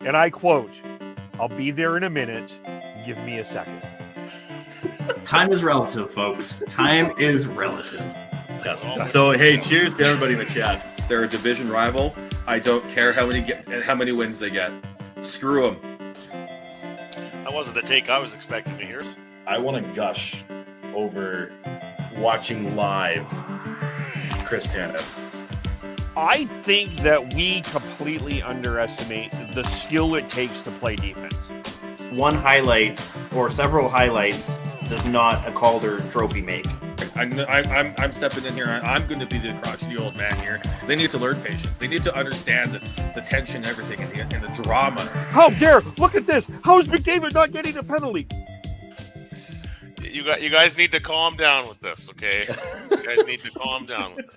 and I quote, "I'll be there in a minute. Give me a second." Time is relative, folks. Time is relative. Yes. So, hey, cheers to everybody in the chat. They're a division rival. I don't care how many wins they get. Screw them. That wasn't the take I was expecting to hear. I want to gush over watching live Chris Tanev. I think that we completely underestimate the skill it takes to play defense. One highlight or several highlights does not a Calder trophy make. I'm stepping in here. I'm going to be the crotchety old man here. They need to learn patience. They need to understand the tension and everything and the drama. How dare! Look at this! How is McDavid not getting a penalty? You guys need to calm down with this, okay? You guys need to calm down with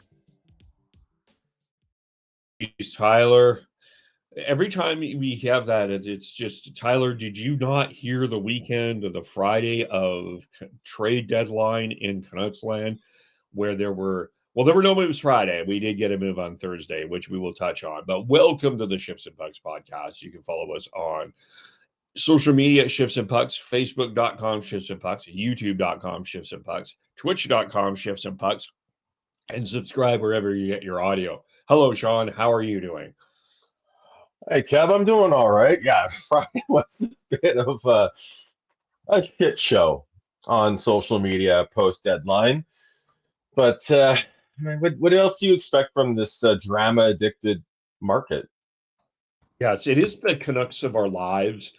it. Tyler. Every time we have that, it's just, Tyler, did you not hear the weekend or the Friday of trade deadline in Canucks land where there were no moves Friday. We did get a move on Thursday, which we will touch on. But welcome to the Shifts and Pucks podcast. You can follow us on social media at Shifts and Pucks, Facebook.com Shifts and Pucks, YouTube.com Shifts and Pucks, Twitch.com Shifts and Pucks, and subscribe wherever you get your audio. Hello, Sean. How are you doing? Hey, Kev, I'm doing all right. Yeah, Friday was a bit of a shit show on social media post-deadline. But what else do you expect from this drama-addicted market? Yes, it is the Canucks of our lives,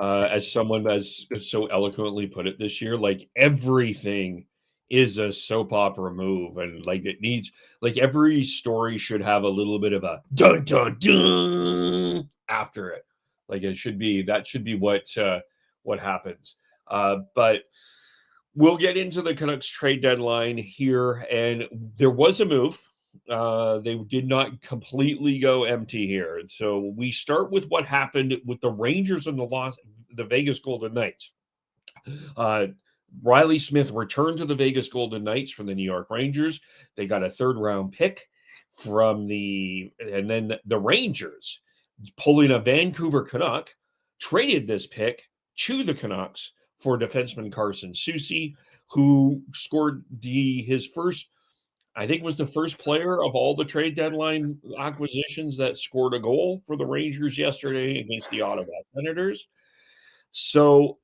as someone has so eloquently put it this year. Like, everything is a soap opera move, and like it needs, like, every story should have a little bit of a dun dun dun after it. Like, that should be what happens. But we'll get into the Canucks trade deadline here, and there was a move. They did not completely go empty here. So we start with what happened with the Rangers and the Vegas Golden Knights. Riley Smith returned to the Vegas Golden Knights from the New York Rangers. They got a third-round pick and then the Rangers, pulling a Vancouver Canuck, traded this pick to the Canucks for defenseman Carson Soucy, who scored his first, I think was the first player of all the trade deadline acquisitions that scored a goal for the Rangers yesterday against the Ottawa Senators. So,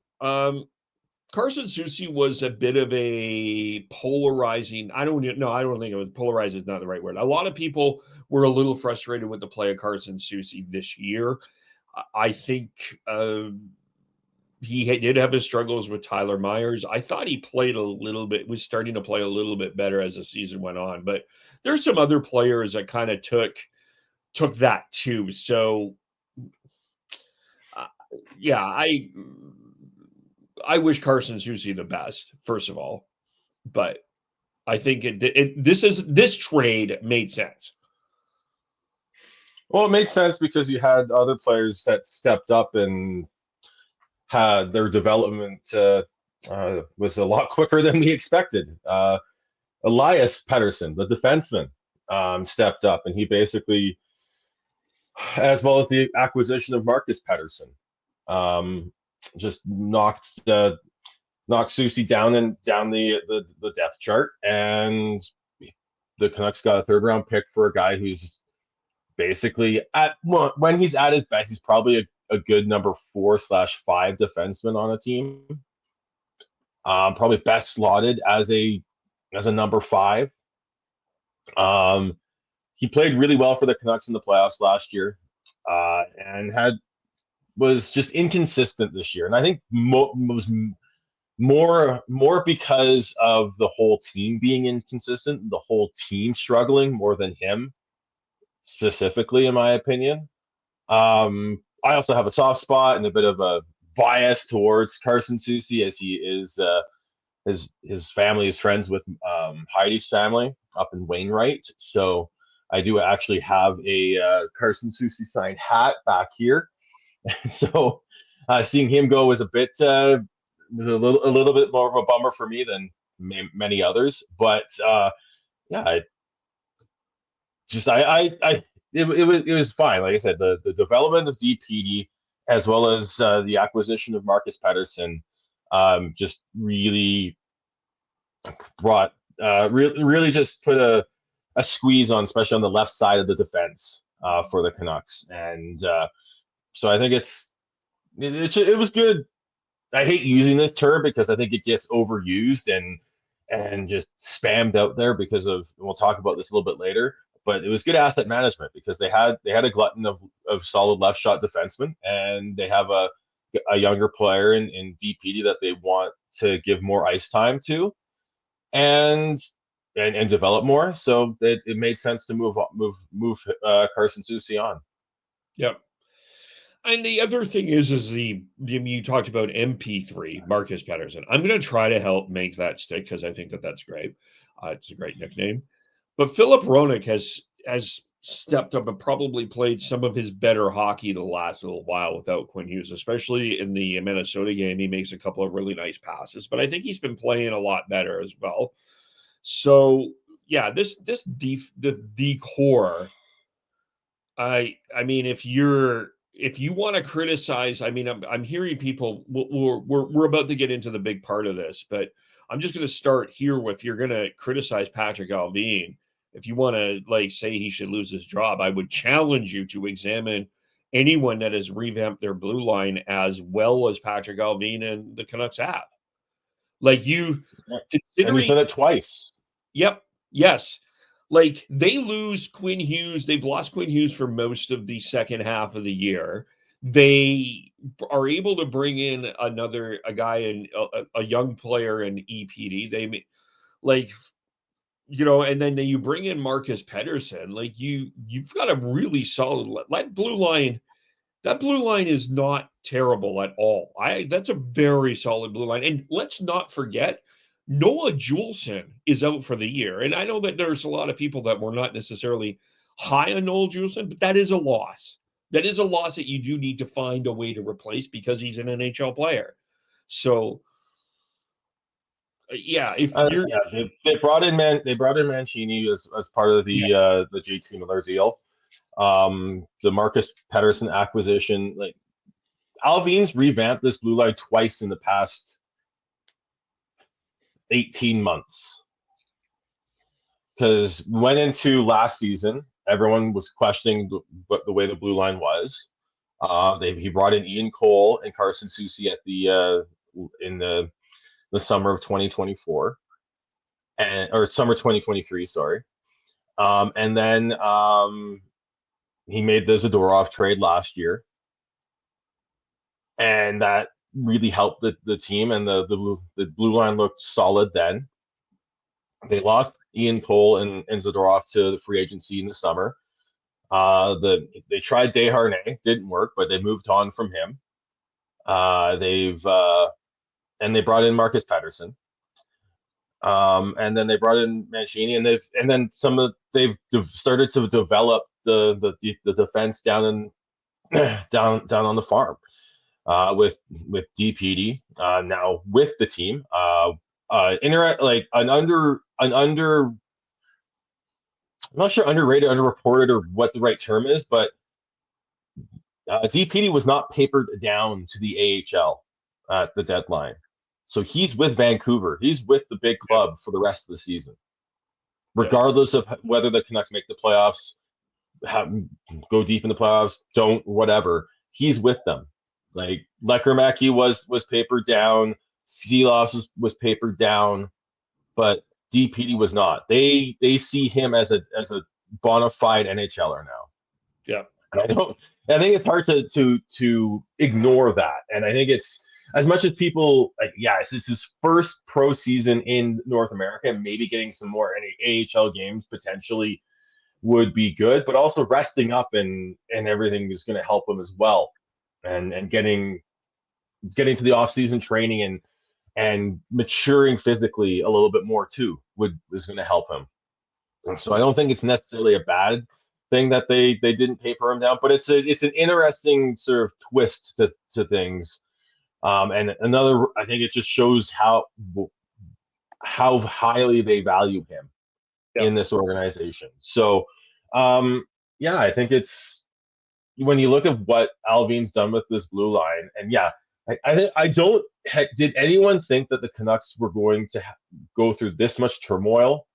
Carson Soucy was a bit of a polarizing. I don't think it was polarized is not the right word. A lot of people were a little frustrated with the play of Carson Soucy this year. I think he did have his struggles with Tyler Myers. I thought he was starting to play a little bit better as the season went on. But there's some other players that kind of took that too. So, yeah, I wish Carson Soucy the best, first of all, but I think this trade made sense. Well, it made sense because you had other players that stepped up and had their development was a lot quicker than we expected. Elias Pettersson, the defenseman, stepped up, and he basically, as well as the acquisition of Marcus Pettersson, just knocked Soucy down the depth chart, and the Canucks got a third-round pick for a guy who's basically when he's at his best, he's probably a good number 4/5 defenseman on a team. Probably best slotted as a number 5. He played really well for the Canucks in the playoffs last year, and was just inconsistent this year. And I think was more because of the whole team being inconsistent, the whole team struggling more than him specifically, in my opinion. I also have a soft spot and a bit of a bias towards Carson Soucy, as he is his family is friends with Heidi's family up in Wainwright. So I do actually have a Carson Soucy signed hat back here. So seeing him go was a little bit more of a bummer for me than many others. But yeah, it was fine. Like I said, the development of DPD as well as the acquisition of Marcus Pettersson just really brought really just put a squeeze on, especially on the left side of the defense for the Canucks. And so I think it was good. I hate using this term because I think it gets overused and just spammed out there because of, and we'll talk about this a little bit later, but it was good asset management because they had a glutton of solid left shot defensemen, and they have a younger player in DPD that they want to give more ice time to and develop more. So it made sense to move Carson Soucy on. Yep. And the other thing is you talked about MP3, Marcus Pettersson. I'm going to try to help make that stick because I think that's great. It's a great nickname. But Philip Roenick has stepped up and probably played some of his better hockey the last little while without Quinn Hughes, especially in the Minnesota game. He makes a couple of really nice passes, but I think he's been playing a lot better as well. So yeah, the decor. I mean, if you want to criticize, I mean, I'm hearing people. We're about to get into the big part of this, but I'm just going to start here with, if you're going to criticize Patrick Allvin, if you want to say he should lose his job, I would challenge you to examine anyone that has revamped their blue line as well as Patrick Allvin and the Canucks have. And you said that twice. Yep. Yes. They lose Quinn Hughes. They've lost Quinn Hughes for most of the second half of the year. They are able to bring in a guy and a young player in EPD. They and then you bring in Marcus Pettersson. You've got a really solid blue line. That blue line is not terrible at all. That's a very solid blue line. And let's not forget, Noah Juleson is out for the year. And I know that there's a lot of people that were not necessarily high on Noah Juleson, but that is a loss. That is a loss that you do need to find a way to replace because he's an NHL player. So, yeah, if you're they brought in Mancini as part of the JT Miller deal. The Marcus Pettersson acquisition, Alvin's revamped this blue line twice in the past 18 months. Because went into last season, everyone was questioning the way the blue line was. He brought in Ian Cole and Carson Soucy at in the summer of 2024, or summer 2023, sorry. And then he made the Zadorov trade last year, and that really helped the team, and the blue line looked solid then. They lost Ian Cole and Zadorov to the free agency in the summer. They tried Desharnais, didn't work, but they moved on from him. And they brought in Marcus Pettersson. And then they brought in Mancini, and they've started to develop the defense down on the farm with DPD now with the team. I'm not sure underrated, underreported, or what the right term is, but DPD was not papered down to the AHL at the deadline. So he's with Vancouver. He's with the big club for the rest of the season, regardless of whether the Canucks make the playoffs, go deep in the playoffs, don't, whatever. He's with them. Lekermacki was papered down. Seeloff was papered down, but DPD was not. They see him as a bona fide NHLer now. Yeah, and I think it's hard to ignore that. And I think it's, as much as people it's his first pro season in North America, maybe getting some more AHL games potentially would be good, but also resting up and everything is going to help him as well, and getting to the off-season training and maturing physically a little bit more too is going to help him. And so I don't think it's necessarily a bad thing that they didn't paper him down, but it's an interesting sort of twist to things. And another, I think it just shows how highly they value him in this organization. So yeah, I think it's when you look at what Alvin's done with this blue line, and yeah, I don't. Did anyone think that the Canucks were going to go through this much turmoil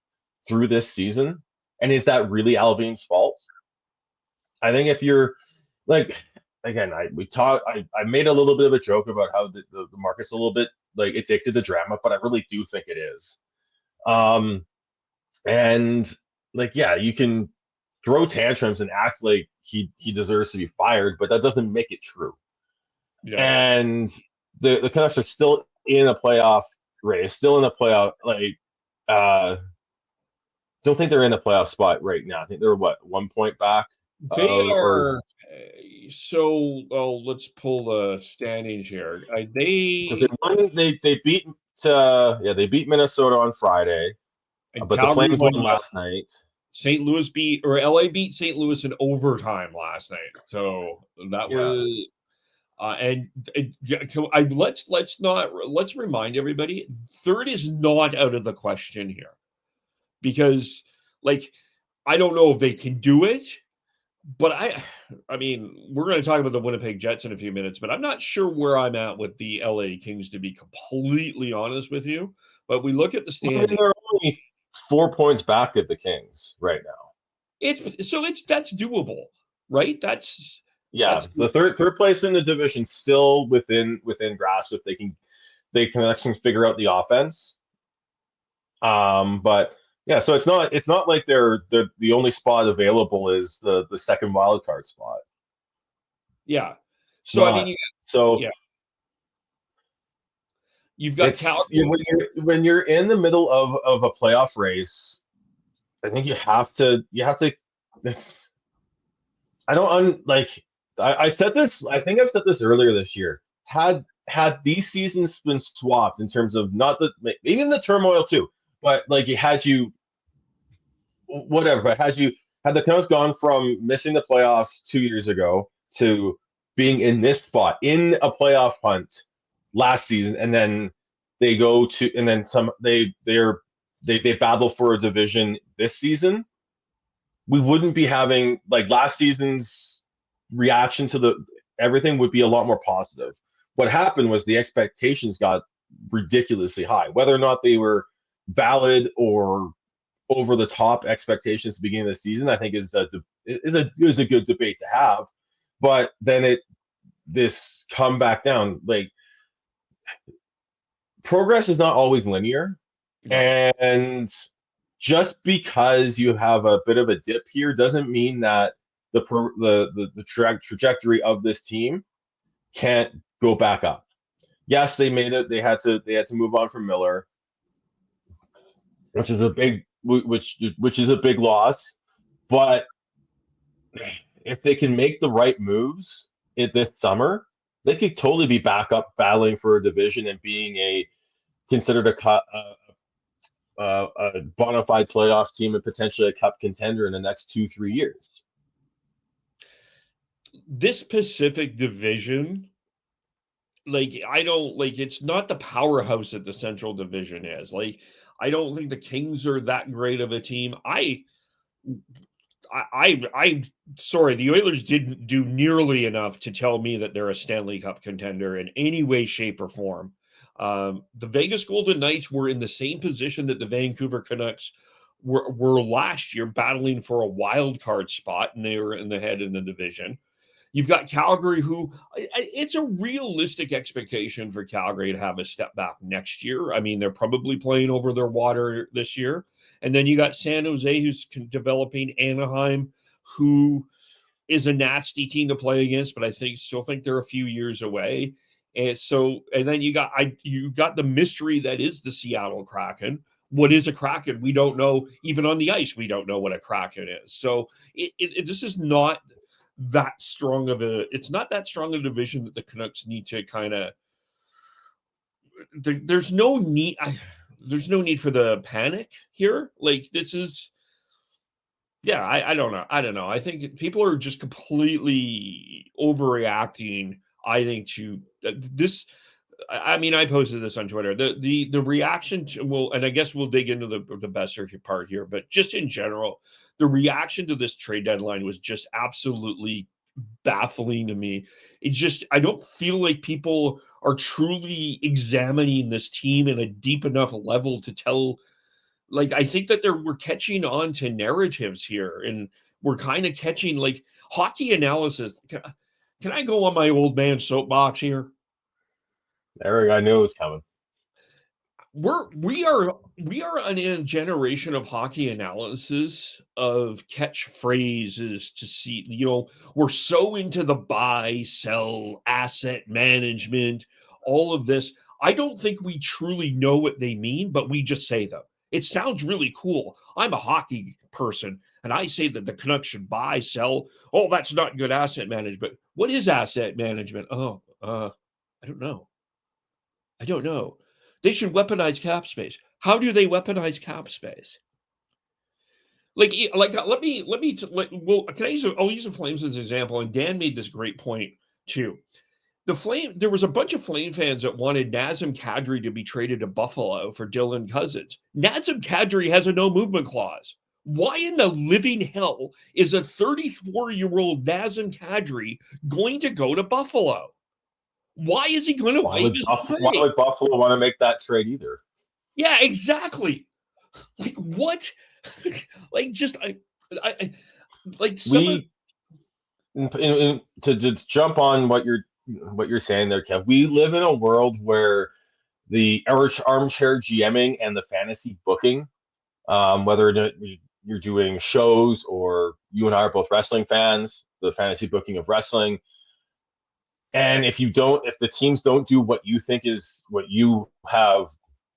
through this season? And is that really Alvin's fault? I think if you're like, again, I made a little bit of a joke about how the market's a little bit like addicted to drama, but I really do think it is. And like, yeah, you can throw tantrums and act like he deserves to be fired, but that doesn't make it true. Yeah. And the Canucks are still in a playoff race, still in a playoff. Like, don't think they're in a playoff spot right now. I think they're 1 point back. They are. So, let's pull the standings here. Because they beat they beat Minnesota on Friday, but the Flames won last night. St. Louis LA beat St. Louis in overtime last night. So that was. Let's remind everybody, third is not out of the question here, because I don't know if they can do it, but I mean, we're going to talk about the Winnipeg Jets in a few minutes, but I'm not sure where I'm at with the LA Kings, to be completely honest with you. But we look at the standings. They're only 4 points back at the Kings right now. That's doable, right? That's the third place in the division, still within grasp if they can actually figure out the offense. But yeah, so it's not like they're the only spot available is the second wild card spot. Yeah. So you've got when you're in the middle of a playoff race, I think you have to. I said this. I think I've said this earlier this year. Had these seasons been swapped in terms of not even the turmoil too, but had the Canucks gone from missing the playoffs 2 years ago to being in this spot in a playoff hunt last season, and then they go to and then some they battle for a division this season, we wouldn't be having last season's reaction to everything would be a lot more positive. What happened was the expectations got ridiculously high, whether or not they were valid or over the top expectations at the beginning of the season. I think is a good debate to have, but then this come back down. Progress is not always linear, and just because you have a bit of a dip here doesn't mean that the trajectory of this team can't go back up. Yes, they made it. They had to move on from Miller, which is a big loss. But if they can make the right moves this summer, they could totally be back up battling for a division and being considered a bona fide playoff team and potentially a cup contender in the next 2-3 years. This Pacific Division, it's not the powerhouse that the Central Division is. I don't think the Kings are that great of a team. Sorry, the Oilers didn't do nearly enough to tell me that they're a Stanley Cup contender in any way, shape, or form. The Vegas Golden Knights were in the same position that the Vancouver Canucks were last year, battling for a wild card spot, and they were in the head in the division. You've got Calgary, who it's a realistic expectation for Calgary to have a step back next year. I mean, they're probably playing over their water this year. And then you got San Jose, who's developing, Anaheim, who is a nasty team to play against, but I still think they're a few years away. And then you got the mystery that is the Seattle Kraken. What is a Kraken? We don't know. Even on the ice, we don't know what a Kraken is. So this is not that strong of it's not that strong a division that the Canucks need to kind of. There's no need for the panic here. This is. Yeah, I don't know. I think people are just completely overreacting. I think to this. I mean, I posted this on Twitter. The reaction to and I guess we'll dig into the Boeser part here, but just in general, the reaction to this trade deadline was just absolutely baffling to me. It's just, I don't feel like people are truly examining this team in a deep enough level to tell. Like, I think that we're catching on to narratives here, and we're kind of catching like hockey analysis. Can I go on my old man soapbox here? There, I knew it was coming. We are in a generation of hockey analysis of catchphrases to see, we're so into the buy, sell, asset management, all of this. I don't think we truly know what they mean, but we just say them. It sounds really cool. I'm a hockey person, and I say that the Canucks should buy, sell. Oh, that's not good asset management. What is asset management? I don't know. They should weaponize cap space. How do they weaponize cap space? I'll use the Flames as an example, and Dan made this great point too. There was a bunch of Flame fans that wanted Nazem Kadri to be traded to Buffalo for Dylan Cousins. Nazem Kadri has a no movement clause. Why in the living hell is a 34-year-old Nazem Kadri going to go to Buffalo? Why is he going to waive his pay? Why would Buffalo want to make that trade either? Yeah, exactly. Like, what? Like, just to jump on what you're saying there, Kev. We live in a world where the armchair GMing and the fantasy booking, whether you're doing shows or you and I are both wrestling fans, the fantasy booking of wrestling. And if the teams don't do what you think is what you have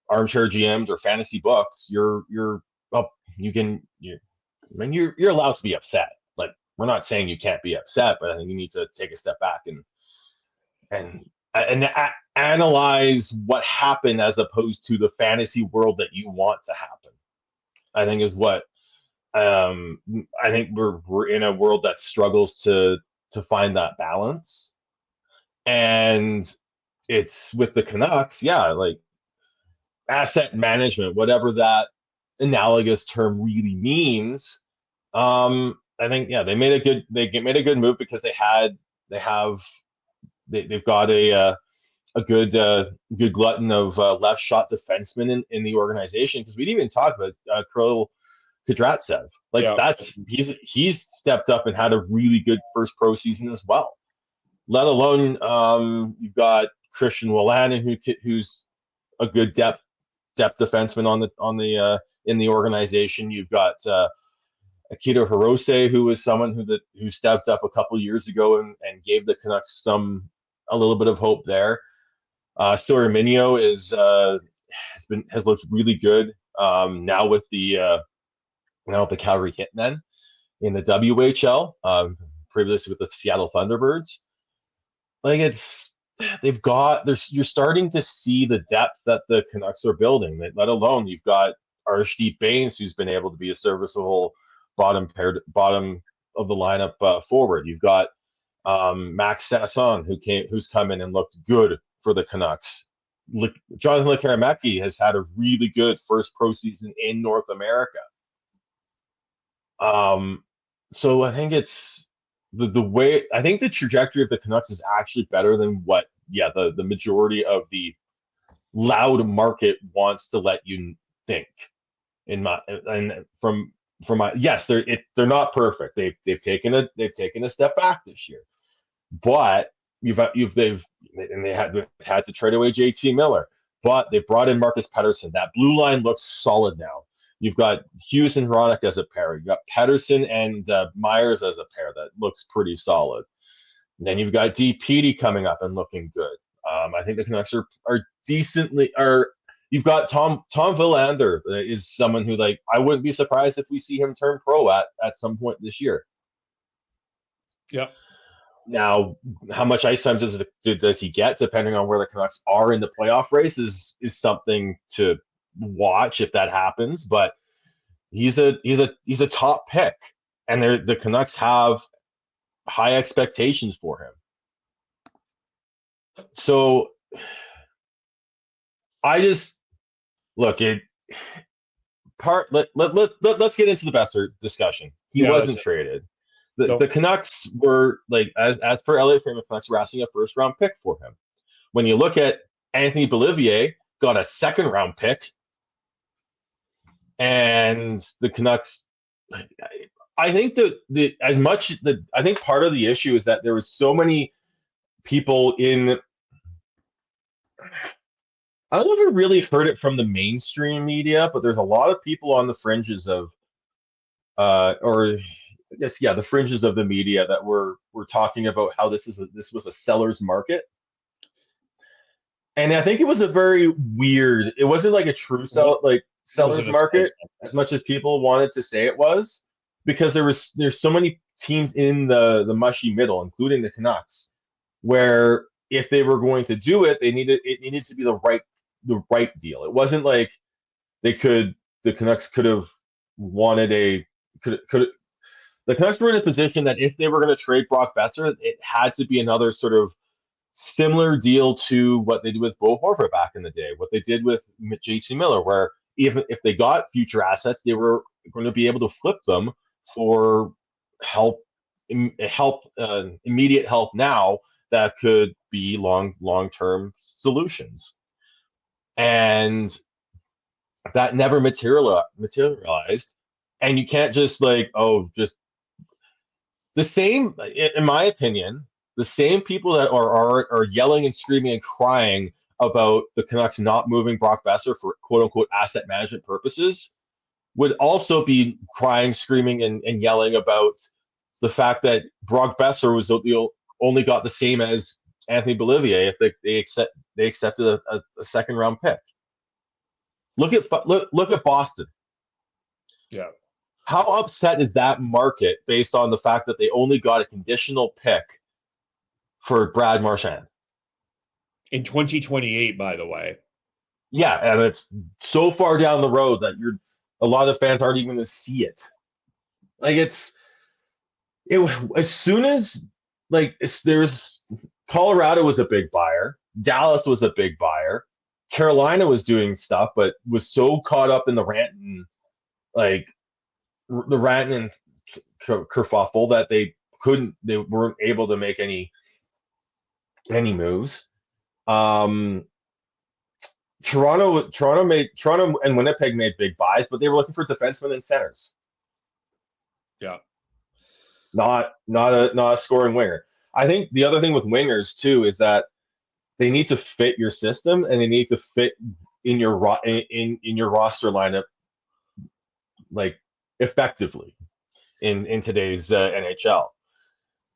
armchair GMs or fantasy books, you're allowed to be upset. Like, we're not saying you can't be upset, but I think you need to take a step back and analyze what happened as opposed to the fantasy world that you want to happen. I think is what I think we're in a world that struggles to find that balance. And it's with the Canucks, like asset management, whatever that analogous term really means. I think they made a good move because they've got a good glutton of left shot defensemen in the organization, because we didn't even talk about Kirill Kudryavtsev. He's stepped up and had a really good first pro season as well. Let alone you've got Christian Wolanin, who's a good depth defenseman in the organization. You've got Akito Hirose, who was someone who stepped up a couple years ago and gave the Canucks a little bit of hope there. Minio has looked really good now with the Calgary Hitmen in the WHL, previously with the Seattle Thunderbirds. Like, you're starting to see the depth that the Canucks are building. Let alone you've got Arshdeep Bains, who's been able to be a serviceable bottom of the lineup forward. You've got Max Sasson, who's come in and looked good for the Canucks. Jonathan Lekaramäki has had a really good first pro season in North America. So I think it's the way. I think the trajectory of the Canucks is actually better than what the majority of the loud market wants to let you think. Yes, they're not perfect. They've taken a step back this year, but they had to trade away JT Miller, but they brought in Marcus Pettersson. That blue line looks solid now. You've got Hughes and Hronek as a pair. You've got Pettersson and Myers as a pair. That looks pretty solid. And then you've got DPD coming up and looking good. I think the Canucks are decently. You've got Tom Villander is someone who, like, I wouldn't be surprised if we see him turn pro at some point this year. Yeah. Now, how much ice time does he get, depending on where the Canucks are in the playoff race, is something to watch if that happens. But he's a top pick, and the Canucks have high expectations for him. So I just look at let's get into the Boeser discussion. He wasn't traded. The Canucks were like, as per Elliot Freeman, Canucks were asking a first round pick for him. When you look at Anthony Beauvillier, got a second round pick, and the Canucks. I think I think part of the issue is that there was so many people in. I don't know if I really heard it from the mainstream media, but there's a lot of people on the fringes of, the fringes of the media that were talking about how this was a seller's market, and I think it was a very weird. It wasn't like a true seller's market as much as people wanted to say it was, because there's so many teams in the mushy middle, including the Canucks, where if they were going to do it, it needed to be the right deal. It wasn't like the Canucks could have wanted the Canucks were in a position that if they were going to trade Brock Boeser, it had to be another sort of similar deal to what they did with Bo Horvath back in the day, what they did with J.C. Miller, where even if they got future assets, they were going to be able to flip them for immediate help now that could be long-term solutions. And that never materialized. And you can't just just the same, in my opinion, the same people that are yelling and screaming and crying about the Canucks not moving Brock Boeser for quote-unquote asset management purposes would also be crying, screaming, and yelling about the fact that Brock Boeser was only got the same as Anthony Beauvillier if they accepted a second round pick. Look at Boston. Yeah. How upset is that market based on the fact that they only got a conditional pick for Brad Marchand? In 2028, by the way. Yeah, and it's so far down the road that a lot of fans aren't even going to see it. As soon as there's Colorado was a big buyer, Dallas was a big buyer, Carolina was doing stuff, but was so caught up in the rant and kerfuffle that they weren't able to make any moves. Toronto and Winnipeg made big buys, but they were looking for defensemen and centers. Yeah. Not a scoring winger. I think the other thing with wingers too is that they need to fit your system and they need to fit in your roster lineup effectively in today's NHL.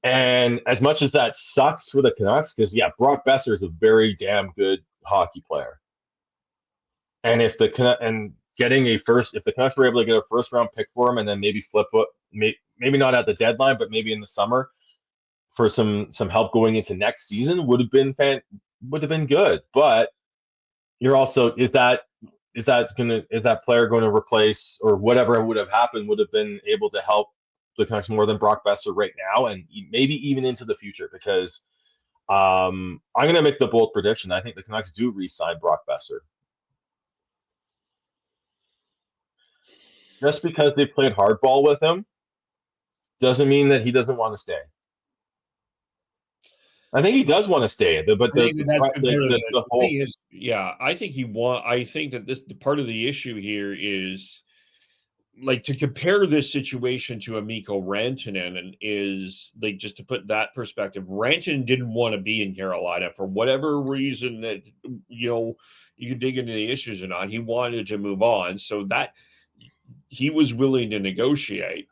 And as much as that sucks for the Canucks, because Brock Boeser is a very damn good hockey player. And if the Canucks were able to get a first round pick for him and then maybe flip it, maybe not at the deadline, but maybe in the summer for some help going into next season would have been good. But you're also is that player going to replace, or whatever would have happened would have been able to help the Canucks more than Brock Boeser right now, and maybe even into the future, because I'm going to make the bold prediction. I think the Canucks do re-sign Brock Boeser. Just because they played hardball with him doesn't mean that he doesn't want to stay. I think he does want to stay, but I think that this part of the issue here is to compare this situation to Mikko Rantanen is just to put that perspective. Rantanen didn't want to be in Carolina for whatever reason that you can dig into the issues or not. He wanted to move on, so that he was willing to negotiate.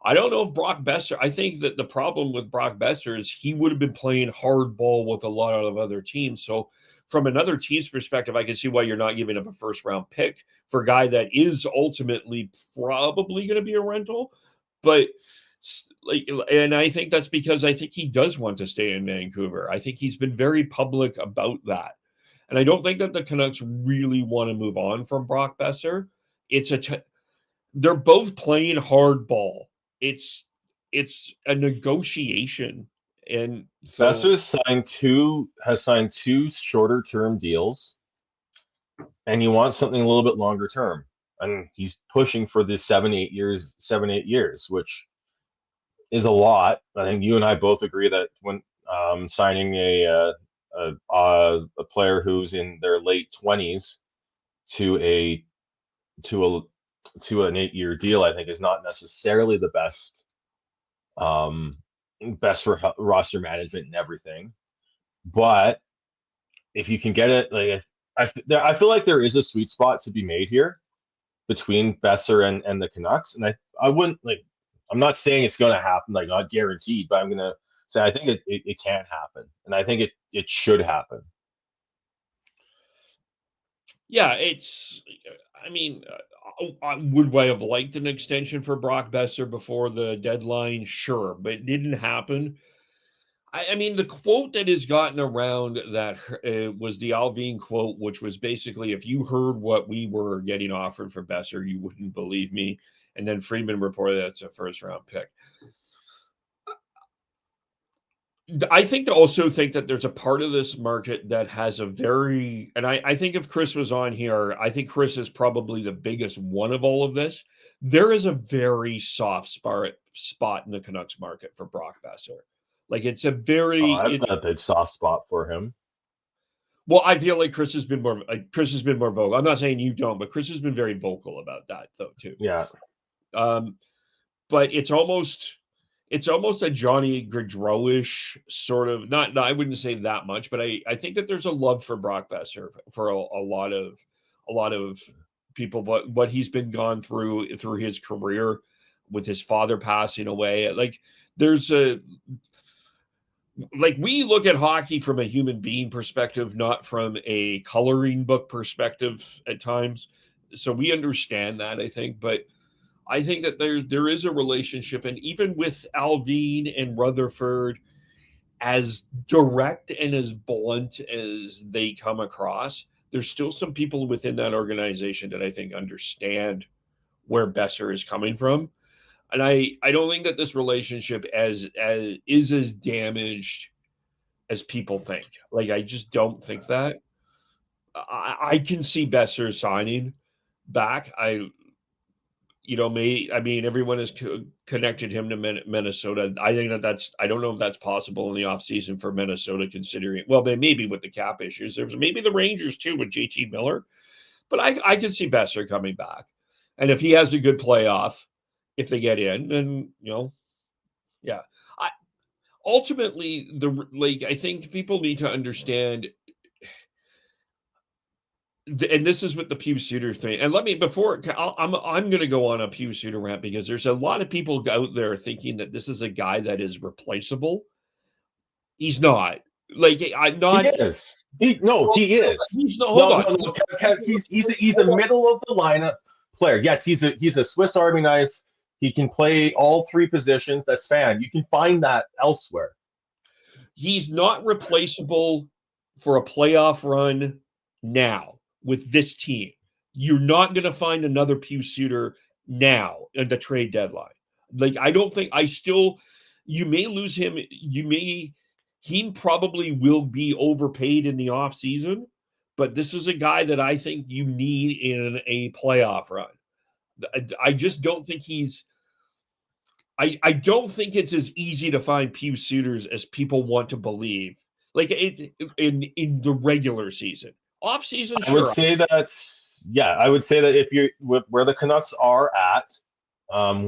I don't know if Brock Boeser. I think that the problem with Brock Boeser is he would have been playing hardball with a lot of other teams. So from another team's perspective, I can see why you're not giving up a first round pick for a guy that is ultimately probably going to be a rental. But and I think that's because I think he does want to stay in Vancouver. I think he's been very public about that. And I don't think that the Canucks really want to move on from Brock Boeser. They're both playing hardball. It's a negotiation, and so Boeser has signed two shorter term deals, and you want something a little bit longer term. and he's pushing for this 7-8 years, which is a lot. I think you and I both agree that when signing a player who's in their late 20s to an 8-year deal, I think is not necessarily the best for roster management and everything. But if you can get it, like I feel like there is a sweet spot to be made here between Boeser and the Canucks, and I wouldn't like. I'm not saying it's going to happen, like not guaranteed, but I'm going to say I think it can happen, and I think it should happen. Yeah, I mean, would I have liked an extension for Brock Boeser before the deadline? Sure, but it didn't happen. I mean, the quote that has gotten around that was the Alvin quote, which was basically, if you heard what we were getting offered for Boeser, you wouldn't believe me. And then Friedman reported that's a first-round pick. I also think that there's a part of this market that has a very, and I think if Chris was on here, I think Chris is probably the biggest one of all of this. There is a very soft spot in the Canucks market for Brock Boeser. Like it's a very, I've got a big soft spot for him. Well, I feel like Chris has been more vocal. I'm not saying you don't, but Chris has been very vocal about that though too. Yeah. But it's almost a Johnny Gaudreau-ish sort of, not I wouldn't say that much, but I think that there's a love for Brock Boeser for a lot of people, but what he's been gone through his career with his father passing away. Like we look at hockey from a human being perspective, not from a coloring book perspective at times. So we understand that, I think, but I think that there is a relationship, and even with Alvin and Rutherford, as direct and as blunt as they come across, there's still some people within that organization that I think understand where Boeser is coming from. And I don't think that this relationship is as damaged as people think. Like, I just don't think that. I can see Boeser signing back. Everyone has connected him to Minnesota. I think that's, I don't know if that's possible in the offseason for Minnesota, considering, well, maybe with the cap issues. There's maybe the Rangers too with JT Miller. But I can see Boeser coming back. And if he has a good playoff, if they get in, then, yeah. Ultimately, I think people need to understand, and this is with the Pius Suter thing. And I'm going to go on a Pius Suter rant, because there's a lot of people out there thinking that this is a guy that is replaceable. He's not. Like, I'm not. He is. He is. He's a middle of the lineup player. Yes, he's a Swiss Army knife. He can play all three positions. That's fine. You can find that elsewhere. He's not replaceable for a playoff run now with this team. You're not going to find another Pius Suter now at the trade deadline. Like, I don't think, you may lose him. He probably will be overpaid in the offseason, but this is a guy that I think you need in a playoff run. I just don't think I don't think it's as easy to find Pius Suters as people want to believe. Like, in the regular season. Off season, I would say that if you're where the Canucks are at,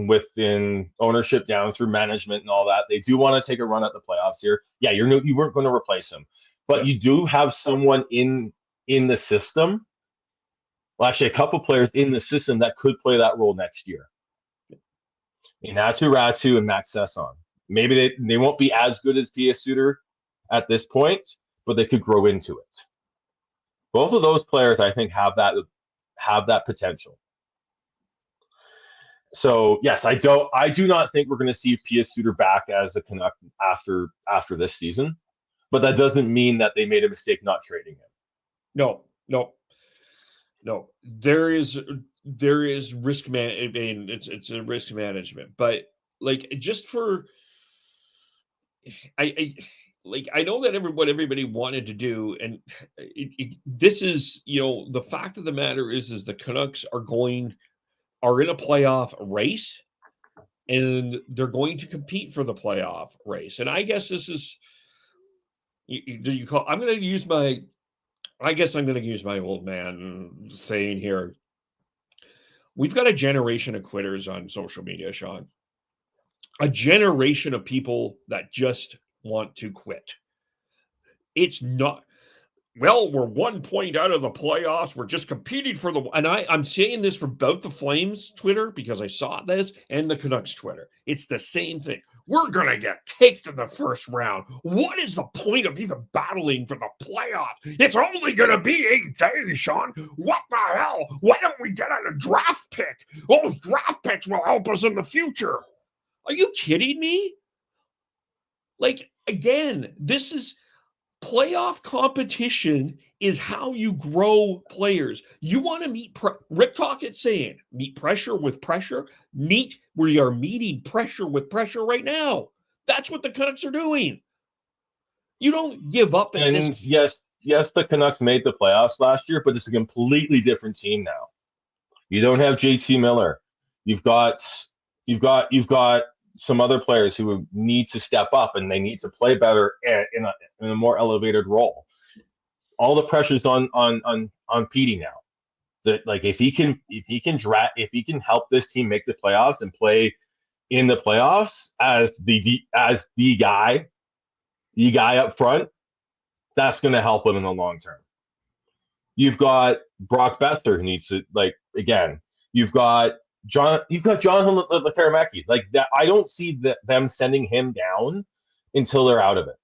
within ownership down through management and all that, they do want to take a run at the playoffs here. Yeah, you weren't going to replace him, but you do have someone in the system. Well, actually, a couple players in the system that could play that role next year. Inatu Ratu and Max Sesson. Maybe they won't be as good as Pius Suter at this point, but they could grow into it. Both of those players, I think, have that potential. So yes, I do not think we're going to see Pius Suter back as the Canuck after this season, but that doesn't mean that they made a mistake not trading him. No. There is risk it's a risk management, but like, just for like, I know that what everybody wanted to do, and this is, the fact of the matter is the Canucks are in a playoff race, and they're going to compete for the playoff race. And I guess this is, I'm going to use my old man saying here. We've got a generation of quitters on social media, Sean. A generation of people that just want to quit. It's not, well, we're 1 point out of the playoffs. We're just competing for and I'm saying this for both the Flames Twitter, because I saw this, and the Canucks Twitter. It's the same thing. We're going to get kicked in the first round. What is the point of even battling for the playoffs? It's only going to be 8 days, Sean. What the hell? Why don't we get on a draft pick? Those draft picks will help us in the future. Are you kidding me? Like, again, this is playoff competition is how you grow players. You want to meet Rick Tocchet saying, meet pressure with pressure. We are meeting pressure with pressure right now. That's what the Canucks are doing. You don't give up at this. Yes, the Canucks made the playoffs last year, but it's a completely different team now. You don't have JT Miller. You've got some other players who need to step up, and they need to play better in a more elevated role. All the pressure's on Petey now. That, like, if he can help this team make the playoffs and play in the playoffs as the guy up front, that's going to help him in the long term. You've got Brock Boeser, who needs to, like, again. You've got Jonathan Lekaramäki. Like, that, I don't see them sending him down until they're out of it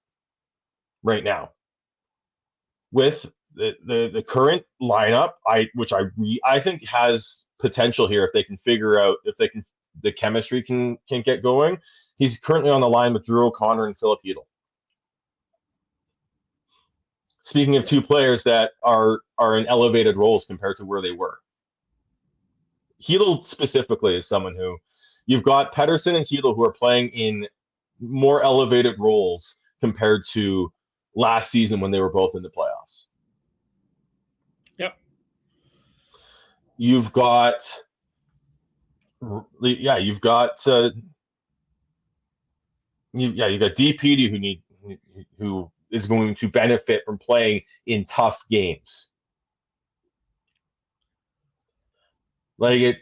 right now. With the current lineup, I think has potential here if they can figure out the chemistry can get going. He's currently on the line with Drew O'Connor and Philip Hedl. Speaking of two players that are in elevated roles compared to where they were. Hedl specifically is someone who you've got Pettersson and Hedl who are playing in more elevated roles compared to last season when they were both in the playoffs. Yep. You've got DPD who is going to benefit from playing in tough games. Like,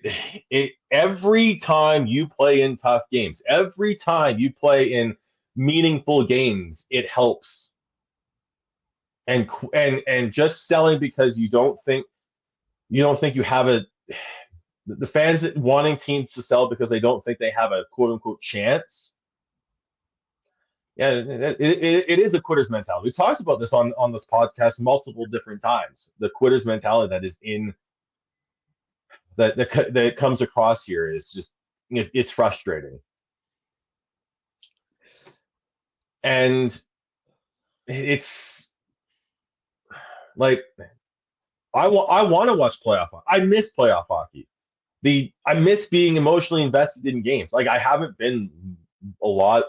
it every time you play in tough games, every time you play in meaningful games, it helps. And just selling because you don't think you have the fans wanting teams to sell because they don't think they have a quote unquote chance. Yeah, it is a quitter's mentality. We talked about this on this podcast multiple different times. The quitter's mentality that is in that comes across here is just it's frustrating. And it's like I want to watch playoff hockey. I miss playoff hockey. I miss being emotionally invested in games. Like, I haven't been a lot.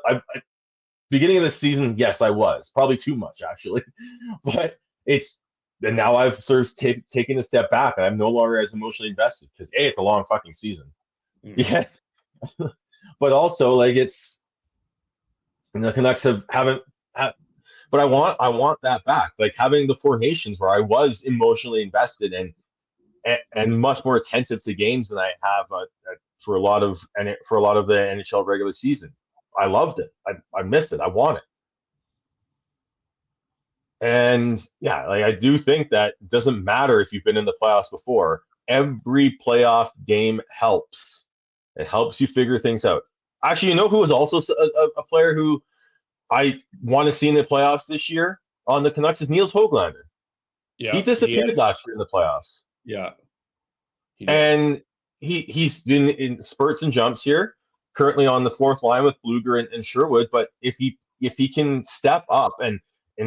Beginning of the season, yes, I was probably too much actually, but and now I've sort of taken a step back, and I'm no longer as emotionally invested because it's a long fucking season. Yeah, but also, like, it's the Canucks haven't. But I want that back, like having the Four Nations where I was emotionally invested and much more attentive to games than I have for a lot of the NHL regular season. I loved it. I missed it. I want it. And yeah, like, I do think that it doesn't matter if you've been in the playoffs before. Every playoff game helps. It helps you figure things out. Actually, you know who is also a player who I want to see in the playoffs this year on the Canucks is Nils Höglander. Yeah, he disappeared last year in the playoffs. Yeah, and he's been in spurts and jumps here. Currently on the fourth line with Bluger and Sherwood, but if he can step up and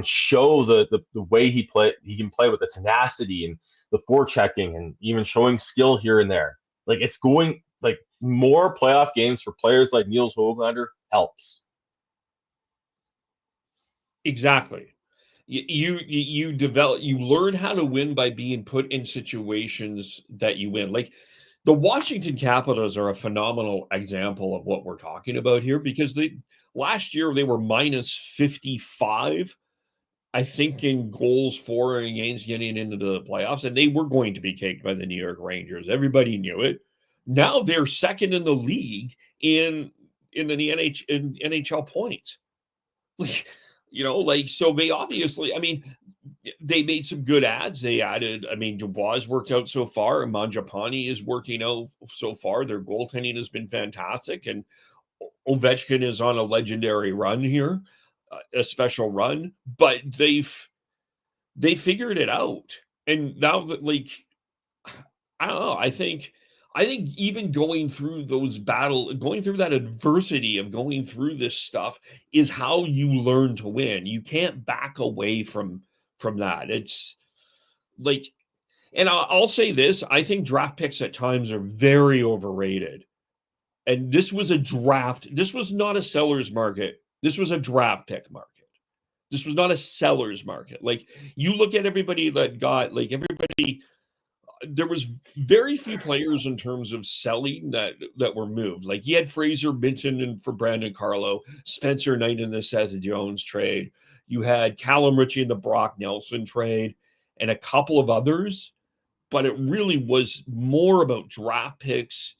show the way he can play with the tenacity and the forechecking and even showing skill here and there. Like, it's going, like, more playoff games for players like Nils Höglander helps. Exactly. You develop, you learn how to win by being put in situations that you win. Like the Washington Capitals are a phenomenal example of what we're talking about here, because last year they were minus 55, I think, in goals for against getting into the playoffs, and they were going to be caked by the New York Rangers. Everybody knew it. Now they're second in the league in the NHL points. Like, like, so they obviously, I mean, they made some good ads. They added, I mean, Dubois worked out so far, and Mangiapane is working out so far. Their goaltending has been fantastic, and Ovechkin is on a legendary run here, a special run, but they figured it out. And now that, like, I don't know, I think even going through that adversity of going through this stuff is how you learn to win. You can't back away from that. It's like, and I'll say this, I think draft picks at times are very overrated. And this was a draft. This was not a seller's market. This was a draft pick market. This was not a seller's market. Like, you look at everybody that got, like, everybody, there was very few players in terms of selling that were moved. Like, you had Fraser Minton and for Brandon Carlo, Spencer Knight in the Seth Jones trade. You had Callum Ritchie in the Brock Nelson trade, and a couple of others. But it really was more about draft picks.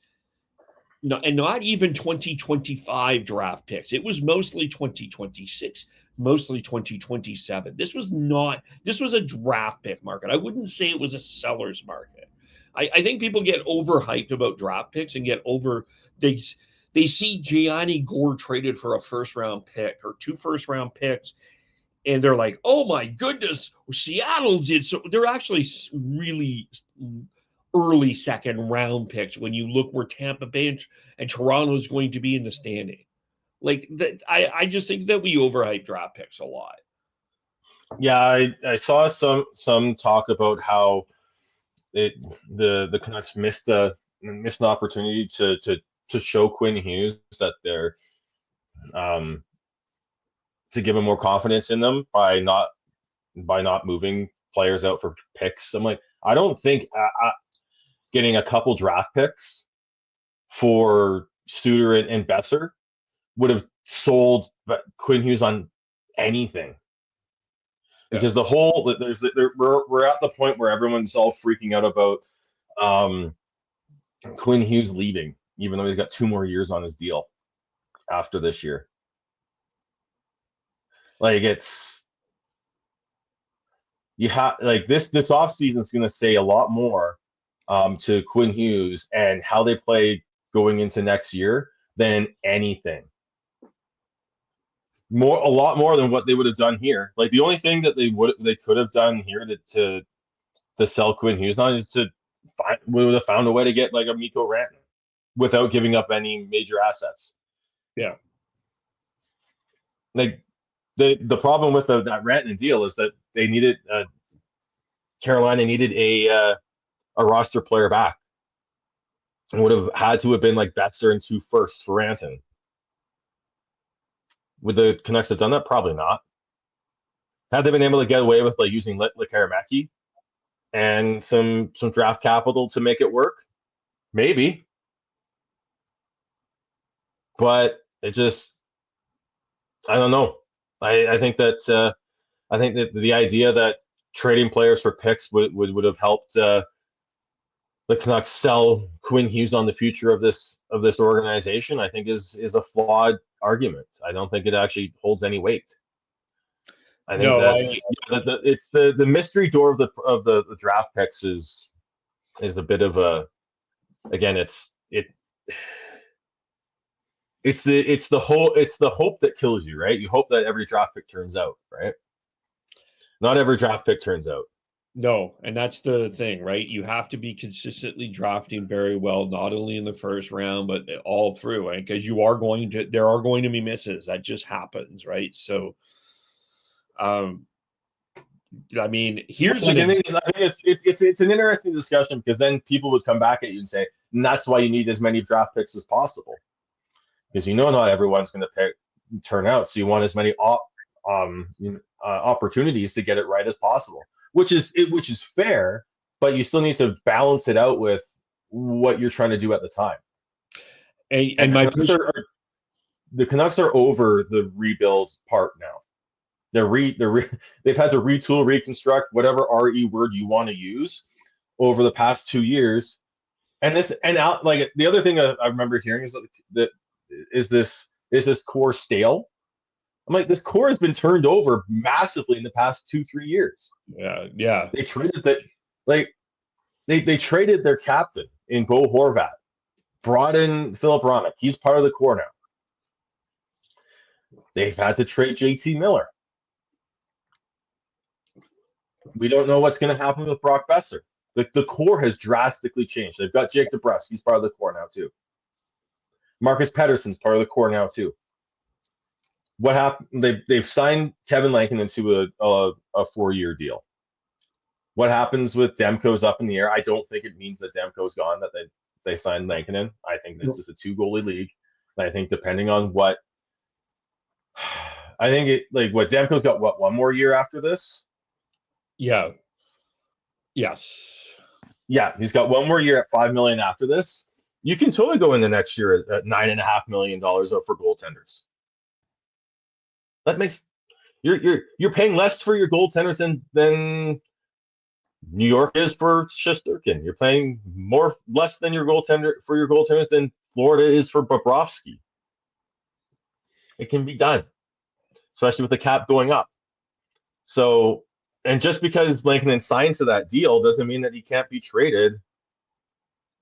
No, and not even 2025 draft picks. It was mostly 2026, mostly 2027. This was a draft pick market. I wouldn't say it was a seller's market. I think people get overhyped about draft picks and they see Gianni Gore traded for a first round pick or 2 first round picks, and they're like, oh my goodness, Seattle did so. They're actually really early second round picks when you look where Tampa Bay and Toronto is going to be in the standing. Like that, I just think that we overhype draft picks a lot. Yeah, I saw some talk about how the Canucks missed an opportunity to show Quinn Hughes that they're to give him more confidence in them by not moving players out for picks. I'm like, I don't think getting a couple draft picks for Suter and Boeser would have sold Quinn Hughes on anything. Because the whole we're at the point where everyone's all freaking out about Quinn Hughes leaving, even though he's got 2 more years on his deal after this year. Like, it's this offseason is going to say a lot more to Quinn Hughes and how they play going into next year than anything. A lot more than what they would have done here. Like, the only thing that they could have done here to sell Quinn Hughes on is we would have found a way to get like a Mikko Rantanen without giving up any major assets. Yeah. Like, the problem with that Rantanen deal is that they needed Carolina needed a roster player back, and would have had to have been like Boeser and 2 firsts for Rantanen. Would the Canucks have done that? Probably not. Had they been able to get away with like using Lekaramaki and some draft capital to make it work? Maybe. But it just, I don't know. I think that the idea that trading players for picks would have helped the Canucks sell Quinn Hughes on the future of this organization, I think is a flawed argument. I don't think it actually holds any weight. I think it's the mystery door of the draft picks is a bit of a, again, it's the hope that kills you, right? You hope that every draft pick turns out, right? Not every draft pick turns out. No, and that's the thing, right? You have to be consistently drafting very well, not only in the first round, but all through, right? Because there are going to be misses. That just happens, right? So, I mean, here's I think it's an interesting discussion, because then people would come back at you and say, and that's why you need as many draft picks as possible, because not everyone's going to turn out, so you want as many opportunities to get it right as possible, which is fair, but you still need to balance it out with what you're trying to do at the time. And the Canucks are over the rebuild part now. They've had to retool, reconstruct, whatever RE word you want to use, over the past 2 years. And the other thing I remember hearing is this core stale. I'm like, this core has been turned over massively in the past 2-3 years. Yeah. They traded they traded their captain in Bo Horvat, brought in Philip Hronek. He's part of the core now. They've had to trade JT Miller. We don't know what's going to happen with Brock Boeser. The core has drastically changed. They've got Jake DeBrusk. He's part of the core now too. Marcus Pettersson's part of the core now too. What happened? They've signed Kevin Lankinen into a 4-year deal. What happens with Demko's up in the air? I don't think it means that Demko's gone, that they signed Lankinen. I think this is a 2-goalie league. And I think depending on what Demko's got, one more year after this? Yeah. Yes. Yeah, he's got one more year at $5 million after this. You can totally go into next year at $9.5 million for goaltenders. That makes you're paying less for your goaltenders than New York is for Shesterkin. You're paying less than your goaltenders than Florida is for Bobrovsky. It can be done, especially with the cap going up. So, and just because Lankinen signed to that deal doesn't mean that he can't be traded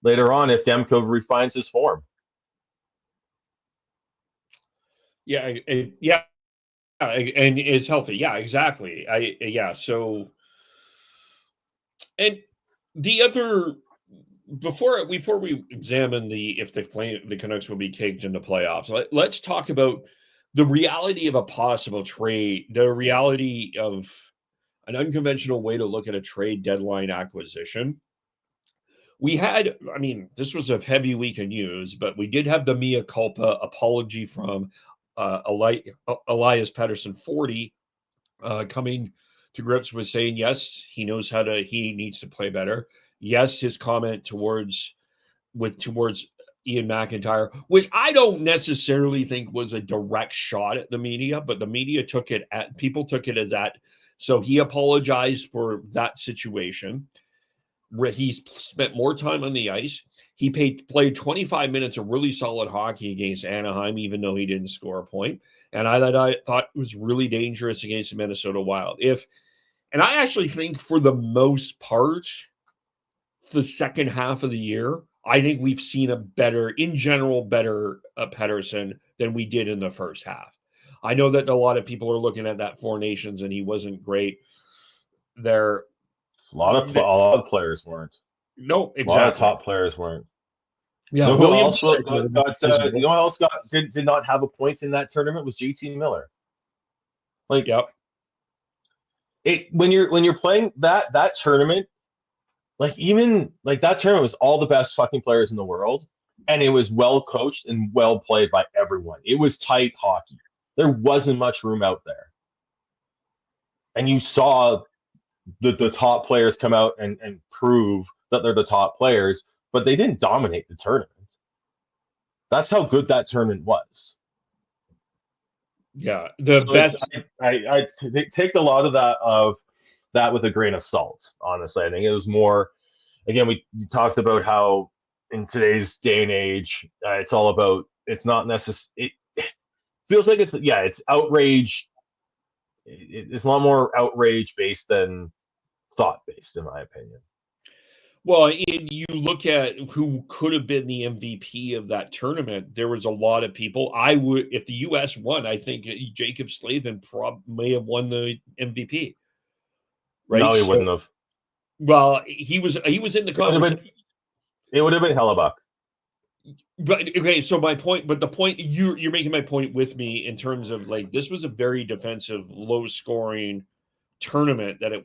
later on if Demko refines his form. Yeah, and is healthy. Yeah, exactly. So, and the other before we examine if the Canucks will be kicked in the playoffs, let's talk about the reality of a possible trade, the reality of an unconventional way to look at a trade deadline acquisition. This was a heavy week of news, but we did have the mea culpa apology from Elias Pettersson, 40, coming to grips with saying, yes, he knows he needs to play better. Yes, his comment towards Ian McIntyre, which I don't necessarily think was a direct shot at the media, but the media people took it as that. So he apologized for that situation. He spent more time on the ice. He played 25 minutes of really solid hockey against Anaheim, even though he didn't score a point. And I thought it was really dangerous against the Minnesota Wild. And I actually think for the most part, the second half of the year, I think we've seen a better Pettersson than we did in the first half. I know that a lot of people are looking at that Four Nations and he wasn't great there. A lot of players weren't. No, exactly. A lot of top players weren't. Yeah, who else did not have a point in that tournament was JT Miller. Yep. When you're playing that tournament, that tournament was all the best fucking players in the world, and it was well coached and well played by everyone. It was tight hockey. There wasn't much room out there, and you saw the top players come out and prove that they're the top players, but they didn't dominate the tournament. That's how good that tournament was. Yeah, best. I take a lot of that with a grain of salt. Honestly, I think it was more. Again, we talked about how in today's day and age, it's all about. It's not necessary. It feels like it's outrage. It's a lot more outrage based than thought based, in my opinion. Well, and you look at who could have been the MVP of that tournament. There was a lot of people. If the U.S. won, I think Jacob Slavin may have won the MVP. Right? No, he wouldn't have. Well, he was in the conversation. It would have been Hellebuck. But okay, so my point, but the point you're making my point with me in terms of this was a very defensive, low scoring tournament that there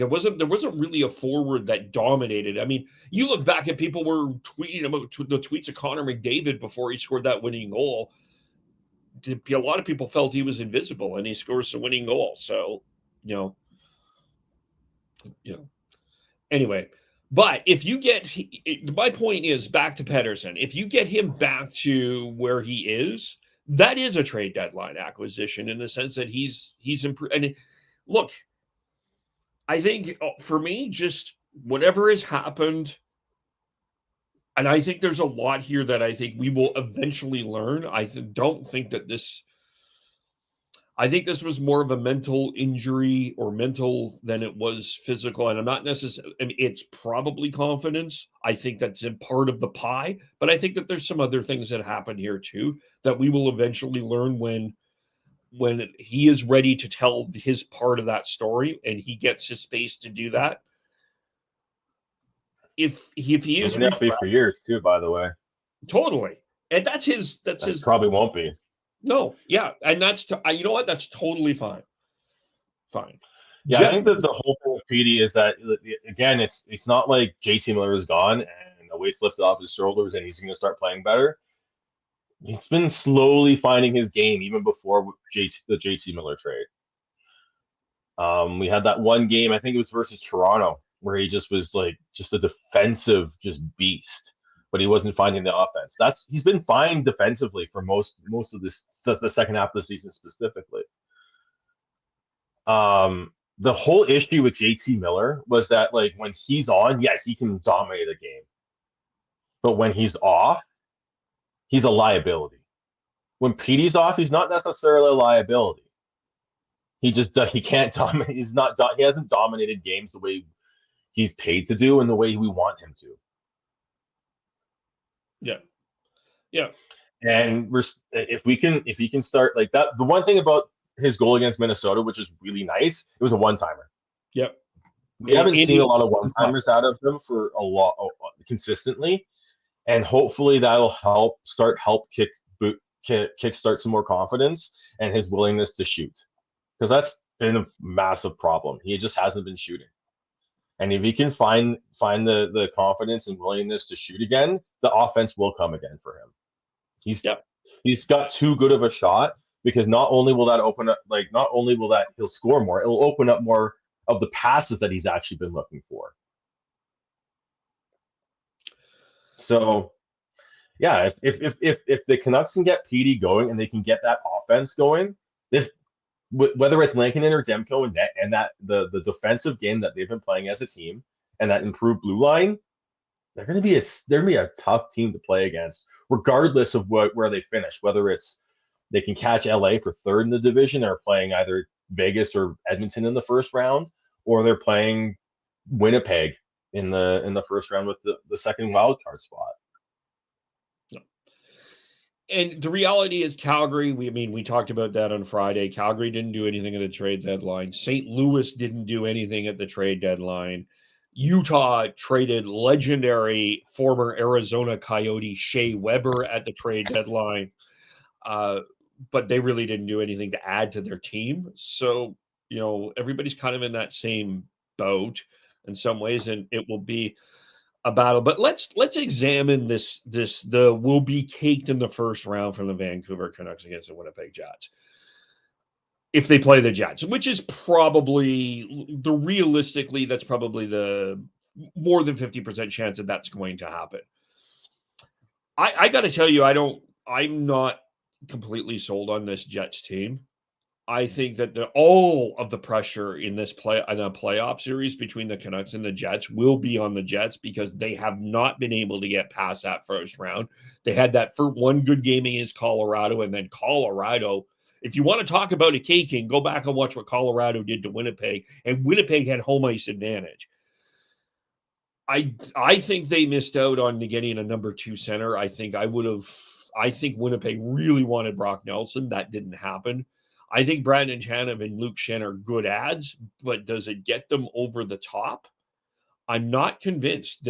wasn't really a forward that dominated. I mean, you look back at people were tweeting about the tweets of Connor McDavid before he scored that winning goal. a lot of people felt he was invisible, and he scores the winning goal. So, anyway. But if you get, my point is back to Pettersson. If you get him back to where he is, that is a trade deadline acquisition in the sense that he's improved. And look, I think for me, just whatever has happened, and I think there's a lot here that I think we will eventually learn. I don't think that I think this was more of a mental injury or mental than it was physical. And I'm not necessarily, I mean, it's probably confidence. I think that's in part of the pie, but I think that there's some other things that happen here too that we will eventually learn when he is ready to tell his part of that story and he gets his space to do that. If he is be for years too, by the way. Totally. And that's his probably won't be. No, yeah, and that's you know what? That's totally fine. Fine. Yeah, I think that the whole thing with Petey is that again, it's not like JT Miller is gone and the weight's lifted off his shoulders and he's going to start playing better. He's been slowly finding his game even before the JT Miller trade. We had that one game, I think it was versus Toronto, where he just was like just a defensive beast. But he wasn't finding the offense. He's been fine defensively for most of the second half of the season specifically. The whole issue with JT Miller was that like when he's on, yeah, he can dominate a game. But when he's off, he's a liability. When Petey's off, he's not necessarily a liability. He can't dominate. He hasn't dominated games the way he's paid to do and the way we want him to. Yeah. And if he can start like that, the one thing about his goal against Minnesota, which is really nice, it was a one-timer. Yep. We haven't seen a lot of one-timers out of him for a lot consistently, and hopefully that'll help kickstart some more confidence and his willingness to shoot, because that's been a massive problem. He just hasn't been shooting. And if he can find the confidence and willingness to shoot again, the offense will come again for him. He's got too good of a shot, because not only will that he'll score more, it'll open up more of the passes that he's actually been looking for. So, yeah, if the Canucks can get Petey going and they can get that offense going, whether it's Lankinen or Demko and that the defensive game that they've been playing as a team and that improved blue line, they're going to be a tough team to play against, regardless of where they finish. Whether it's they can catch LA for third in the division, or playing either Vegas or Edmonton in the first round, or they're playing Winnipeg in the first round with the second wild card spot. And the reality is Calgary, we talked about that on Friday. Calgary didn't do anything at the trade deadline. St. Louis didn't do anything at the trade deadline. Utah traded legendary former Arizona Coyote Shea Weber at the trade deadline. But they really didn't do anything to add to their team. So, everybody's kind of in that same boat in some ways, and it will be a battle. But let's examine this will be caked in the first round from the Vancouver Canucks against the Winnipeg Jets. If they play the Jets, which is probably realistically, that's probably the more than 50% chance that that's going to happen. I got to tell you, I'm not completely sold on this Jets team. I think that all of the pressure in a playoff series between the Canucks and the Jets will be on the Jets, because they have not been able to get past that first round. They had that for one good game against Colorado, and then Colorado, if you want to talk about a caking, go back and watch what Colorado did to Winnipeg, and Winnipeg had home ice advantage. I think they missed out on getting a number 2 center. I think Winnipeg really wanted Brock Nelson. That didn't happen. I think Brandon Tanev and Luke Schenn are good ads, but does it get them over the top? I'm not convinced.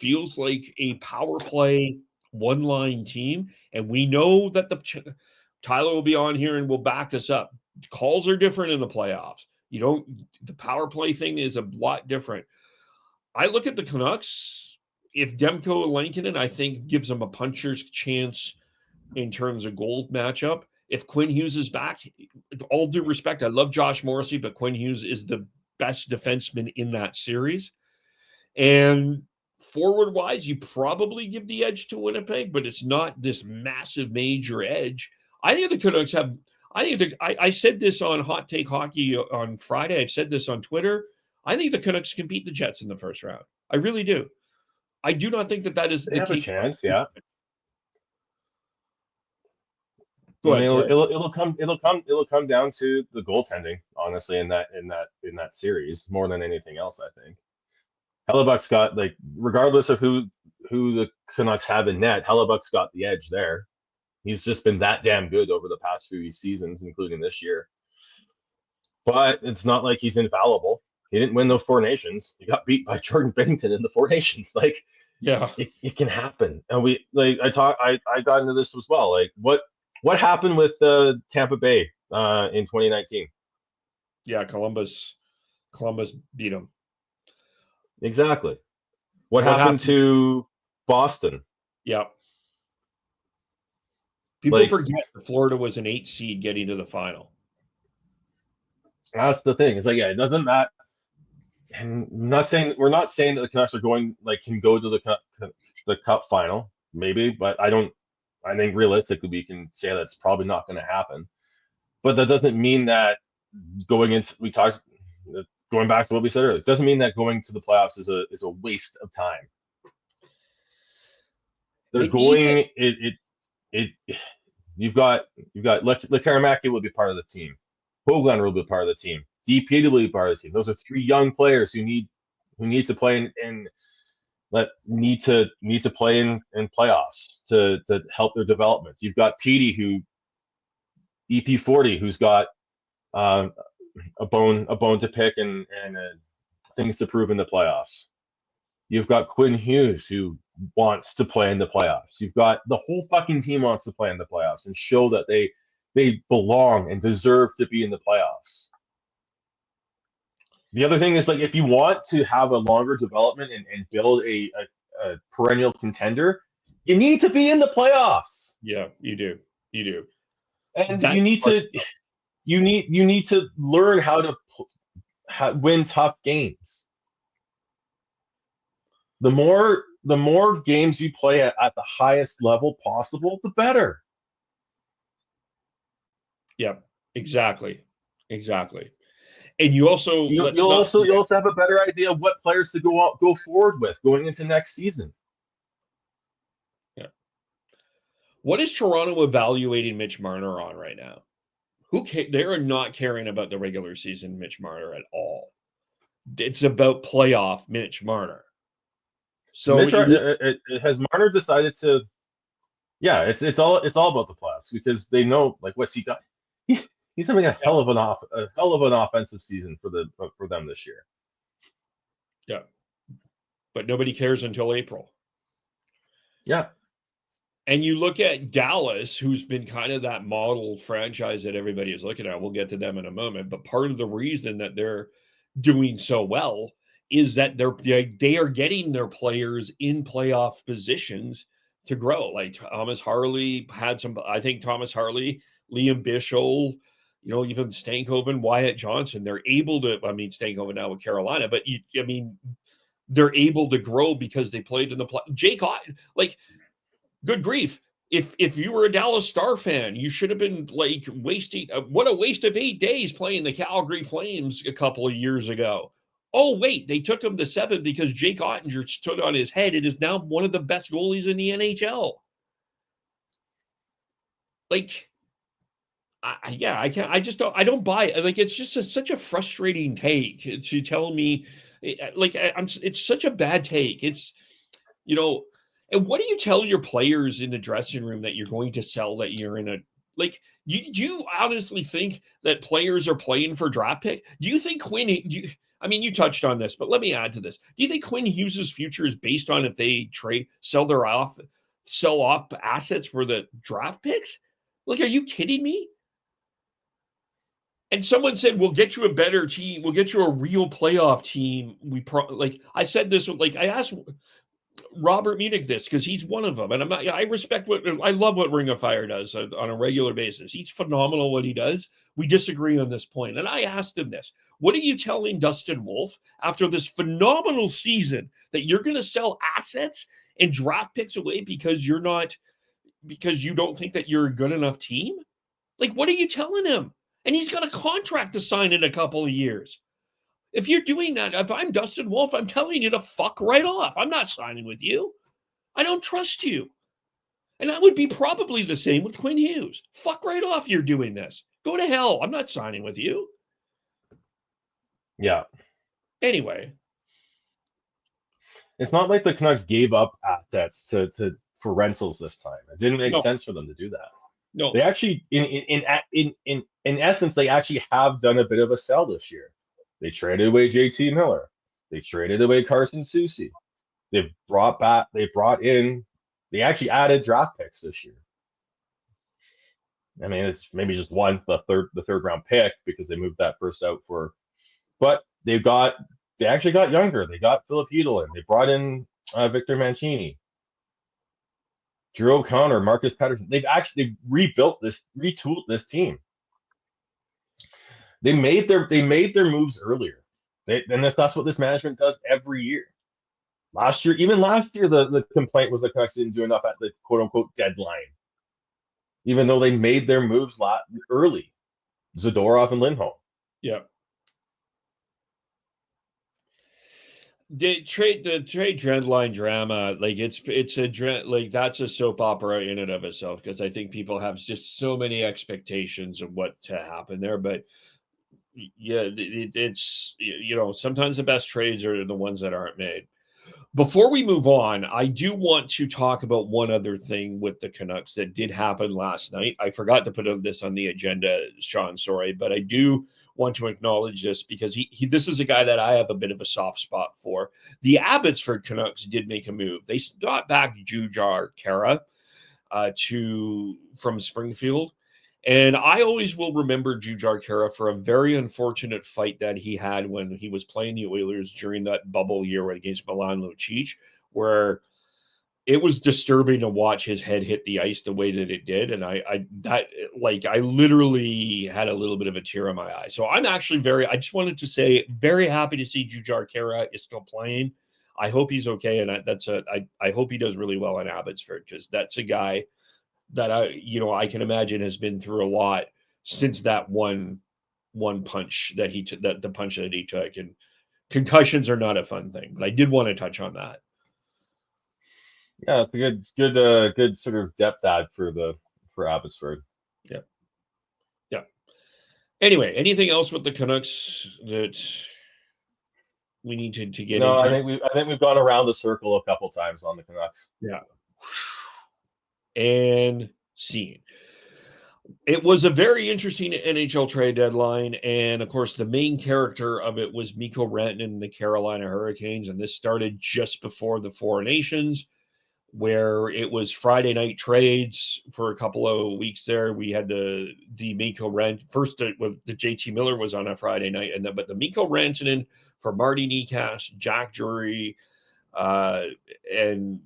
Feels like a power play one-line team, and we know that Tyler will be on here and will back us up. Calls are different in the playoffs. The power play thing is a lot different. I look at the Canucks. If Demko and Lankinen, I think, gives them a puncher's chance in terms of goal matchup. If Quinn Hughes is back, all due respect, I love Josh Morrissey, but Quinn Hughes is the best defenseman in that series. And forward-wise, you probably give the edge to Winnipeg, but it's not this massive major edge. I think the Canucks have – I said this on Hot Take Hockey on Friday. I've said this on Twitter. I think the Canucks can beat the Jets in the first round. I really do. I do not think that is they have a chance, yeah. Go ahead, it'll come down to the goaltending, honestly, in that series more than anything else. I think Hellebuck's got, like, regardless of who the Canucks have in net, Hellebuck's got the edge there. He's just been that damn good over the past few seasons, including this year. But it's not like he's infallible. He didn't win those Four Nations. He got beat by Jordan Binnington in the Four Nations. Like, yeah, it can happen. And I got into this as well. Like, what happened with Tampa Bay in 2019? Yeah, Columbus beat them. Exactly. What happened to Boston? Yeah. People forget that Florida was an 8 seed getting to the final. That's the thing. It's like, yeah, it doesn't matter. And we're not saying that the Canucks are can go to the cup final, maybe, but I think realistically we can say that's probably not going to happen. But that doesn't mean that going back to what we said earlier, it doesn't mean that going to the playoffs is a waste of time. They're going. You've got Lekaramaki will be part of the team. Hoaglander will be part of the team. DP will be part of the team. Those are three young players who need to play need to play in playoffs to help their development. You've got Petey, who EP40, who's got a bone to pick and things to prove in the playoffs. You've got Quinn Hughes, who wants to play in the playoffs. You've got the whole fucking team wants to play in the playoffs and show that they belong and deserve to be in the playoffs. The other thing is, like, if you want to have a longer development and build a perennial contender, you need to be in the playoffs. Yeah, you do. And you need to learn how to win tough games. The more games you play at the highest level possible, the better. Yeah, exactly. And you also you'll also have a better idea of what players to go forward with going into next season. Yeah. What is Toronto evaluating Mitch Marner on right now? They are not caring about the regular season Mitch Marner at all. It's about playoff Mitch Marner. So has Marner decided to? Yeah, it's all about the playoffs, because they know, like, what's he got. He's having a hell of an offensive season for them this year. Yeah, but nobody cares until April. Yeah, and you look at Dallas, who's been kind of that model franchise that everybody is looking at. We'll get to them in a moment, but part of the reason that they're doing so well is that they are getting their players in playoff positions to grow. Like Thomas Harley had some. I think Thomas Harley, Liam Bichel, even Stankoven, Wyatt Johnson, they're able to, Stankoven now with Carolina, but they're able to grow because they played in the play. Jake Otten, like, good grief. If you were a Dallas Star fan, you should have been like wasting, what a waste of 8 days playing the Calgary Flames a couple of years ago. Oh, wait, they took him to 7 because Jake Ottinger stood on his head. It is now one of the best goalies in the NHL. Like, I can't. I don't buy it. Like, it's just such a frustrating take to tell me, like, it's such a bad take. It's, and what do you tell your players in the dressing room that you're going to sell, that you're in a, like, do you honestly think that players are playing for draft pick? Do you think you touched on this, but let me add to this. Do you think Quinn Hughes' future is based on if they sell off assets for the draft picks? Like, are you kidding me? And someone said, we'll get you a better team. We'll get you a real playoff team. I said this, like, I asked Robert Munich this because he's one of them, and I love what Ring of Fire does on a regular basis. He's phenomenal what he does. We disagree on this point, and I asked him this: what are you telling Dustin Wolf after this phenomenal season that you're going to sell assets and draft picks away because you don't think that you're a good enough team? Like, what are you telling him? And he's got a contract to sign in a couple of years. If you're doing that, if I'm Dustin Wolf, I'm telling you to fuck right off. I'm not signing with you. I don't trust you. And that would be probably the same with Quinn Hughes. Fuck right off, you're doing this. Go to hell. I'm not signing with you. Yeah. Anyway. It's not like the Canucks gave up assets for rentals this time. It didn't make sense for them to do that. No. They actually, in essence, they actually have done a bit of a sell this year. They traded away JT Miller. They traded away Carson Soucy. They actually added draft picks this year. I mean, it's maybe just the third round pick because they moved that first out but they actually got younger. They got Philip Hedel in. They brought in Victor Mancini, Drew O'Connor, Marcus Pettersson. They've actually retooled this team. They made their moves earlier. That's what this management does every year. Last year, the complaint was the Canucks didn't do enough at the quote unquote deadline, even though they made their moves early. Zadorov and Lindholm. Yeah. The trade deadline drama, like that's a soap opera in and of itself, because I think people have just so many expectations of what to happen there. But yeah, it's sometimes the best trades are the ones that aren't made. Before we move on, I do want to talk about one other thing with the Canucks that did happen last night. I forgot to put this on the agenda, Sean, sorry, but I do want to acknowledge this because this is a guy that I have a bit of a soft spot for. The Abbotsford Canucks did make a move. They got back Jujhar Khaira from Springfield. And I always will remember Jujhar Khaira for a very unfortunate fight that he had when he was playing the Oilers during that bubble year against Milan Lucic, where it was disturbing to watch his head hit the ice the way that it did. And I literally had a little bit of a tear in my eye. So I'm actually I just wanted to say, very happy to see Jujhar Khaira is still playing. I hope he's okay. And I hope he does really well in Abbotsford, because that's a guy that I can imagine has been through a lot since that one punch that he took, the punch that he took. And concussions are not a fun thing, but I did want to touch on that. Yeah, it's a good sort of depth add for Abbotsford. Yeah. Anyway, anything else with the Canucks that we need to get into? I think we've gone around the circle a couple times on the Canucks. Yeah. And scene. It was a very interesting NHL trade deadline, and of course the main character of it was Mikko Rantanen and the Carolina Hurricanes, and this started just before the Four Nations, where it was Friday night trades for a couple of weeks there. We had the Mikko first the JT Miller was on a Friday night, but the Mikko Rantanen for Marty Necas, Jack Drury, and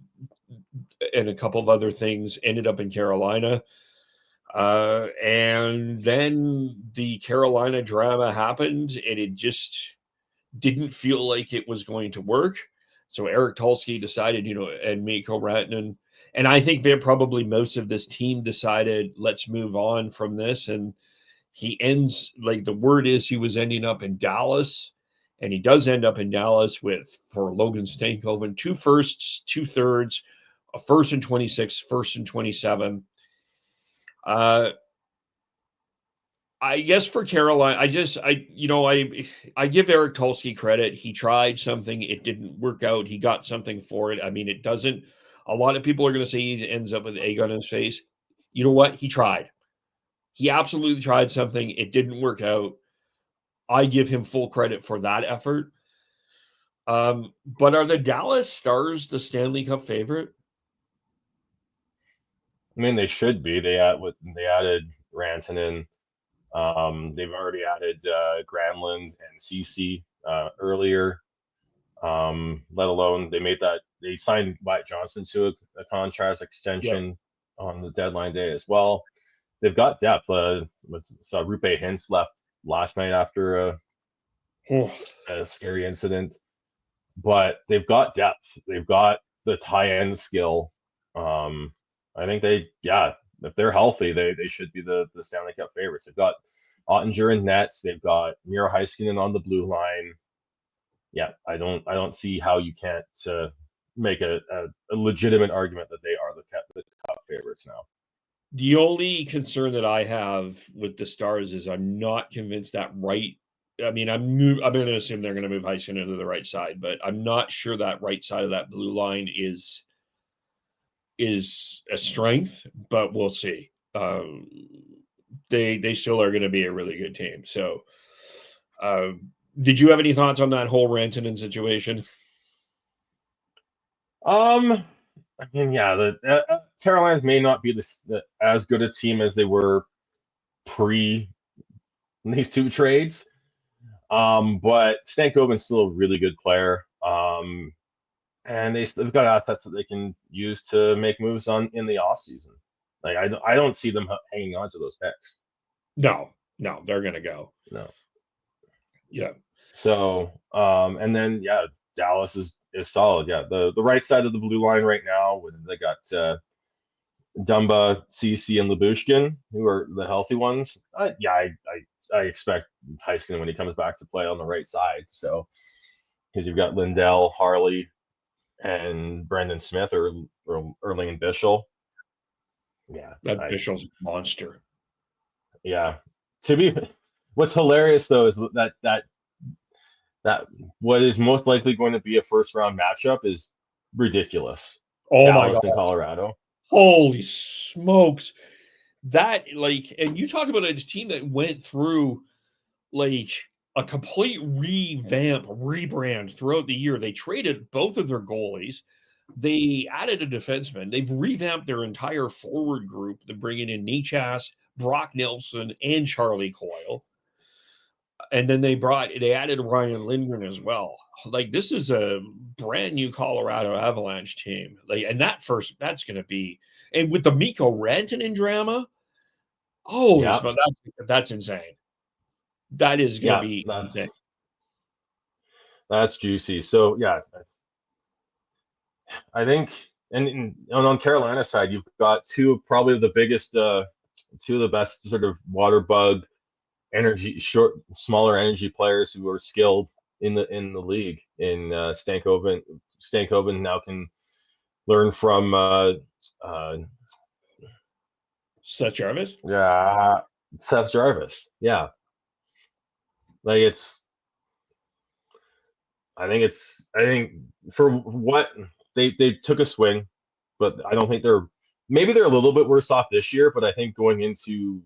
a couple of other things ended up in Carolina. And then the Carolina drama happened, and it just didn't feel like it was going to work. So Eric Tulsky decided, and Mikko Rantanen, and I think probably most of this team decided, let's move on from this. And he ends, like, the word is he was ending up in Dallas, and he does end up in Dallas for Logan Stankoven, 2 firsts, 2 thirds, a first and 26, first and 27. I guess for Carolina, I give Eric Tulsky credit. He tried something. It didn't work out. He got something for it. I mean, it doesn't. A lot of people are going to say he ends up with egg on his face. You know what? He tried. He absolutely tried something. It didn't work out. I give him full credit for that effort. But are the Dallas Stars the Stanley Cup favorite? I mean, they should be. They added Rantanen. They've already added Granlund and Ceci earlier. Let alone they made that they signed Wyatt Johnson to a contract extension on the deadline day as well. They've got depth. Rupe Hintz left last night after a scary incident, but they've got depth. They've got the tie-end skill. I think if they're healthy, they should be the Stanley Cup favorites. They've got Ottinger in nets. They've got Miro Heiskanen on the blue line. Yeah, I don't see how you can't make a legitimate argument that they are the Cup favorites now. The only concern that I have with the Stars is I'm not convinced that right. I mean, I'm going to assume they're going to move Heiskanen to the right side, but I'm not sure that right side of that blue line is a strength, but we'll see. They still are going to be a really good team. So, did you have any thoughts on that whole Rantanen situation? I mean, yeah, the Carolines may not be as good a team as they were pre these two trades, but Stankoven's still a really good player, and they've got assets that they can use to make moves in the offseason. Like I don't see them hanging on to those picks. No, they're gonna go. No. Yeah. So, and then Dallas is solid. Yeah, the right side of the blue line right now, they got Dumba, Soucy, and Lyubushkin, who are the healthy ones. I expect Heiskanen when he comes back to play on the right side. So, because you've got Lindell, Harley, and Brendan Smith or Erling Bischel. Yeah, that Bischel's a monster. Yeah, what's hilarious though is that what is most likely going to be a first round matchup is ridiculous. Oh Dallas my God, in Colorado! Holy smokes! That and you talk about a team that went through a complete rebrand throughout the year. They traded both of their goalies. They added a defenseman. They've revamped their entire forward group. They're bringing in Nichas, Brock Nelson, and Charlie Coyle. And then they added Ryan Lindgren as well. This is a brand new Colorado Avalanche team. And that's going to be, and with the Mikko Rantanen drama, that's insane. That is going to be insane. That's juicy. So yeah, I think, and on Carolina's side, you've got two of the best sort of water bug smaller energy players who are skilled in the league. In Stankoven now can learn from Seth Jarvis. Yeah, Seth Jarvis. Yeah, I think for what they took a swing, but I don't think they're a little bit worse off this year. But I think going into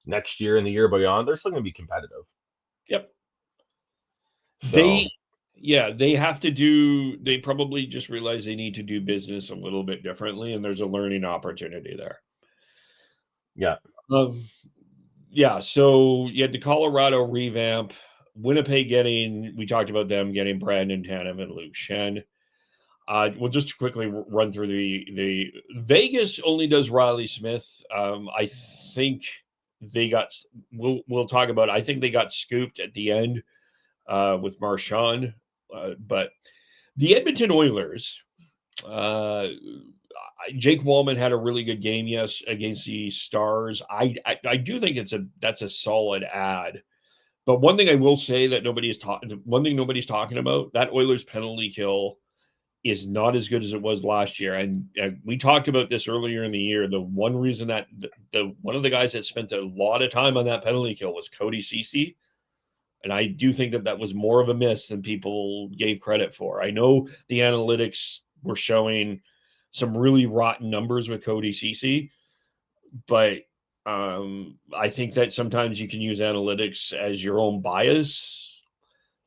next year and the year beyond, they're still going to be competitive. Yep. So, they have to do. They probably just realize they need to do business a little bit differently, and there's a learning opportunity there. Yeah. So you had the Colorado revamp. Winnipeg we talked about them getting Brandon Tanev and Luke Shen. We'll just quickly run through the Vegas only does Riley Smith. I think we'll talk about it. I think they got scooped at the end with Marchand. But the Edmonton Oilers, Jake Wallman had a really good game, against the Stars. I do think that's a solid ad. But one thing I will say that nobody's talking about, that Oilers penalty kill is not as good as it was last year. And we talked about this earlier in the year. The one reason that one of the guys that spent a lot of time on that penalty kill was Cody Soucy. And I do think that was more of a miss than people gave credit for. I know the analytics were showing some really rotten numbers with Cody Soucy, but I think that sometimes you can use analytics as your own bias,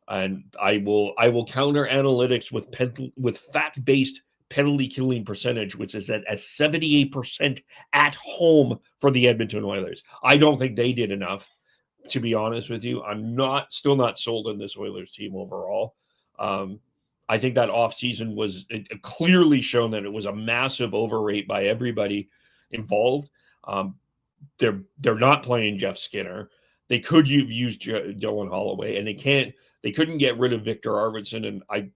and I will counter analytics with fact-based penalty killing percentage, which is at 78% at home for the Edmonton Oilers. I don't think they did enough, to be honest with you. I'm still not sold on this Oilers team overall. I think that offseason was clearly shown that it was a massive overrate by everybody involved. They're not playing Jeff Skinner. They could have used Dylan Holloway, and they couldn't get rid of Victor Arvidsson. And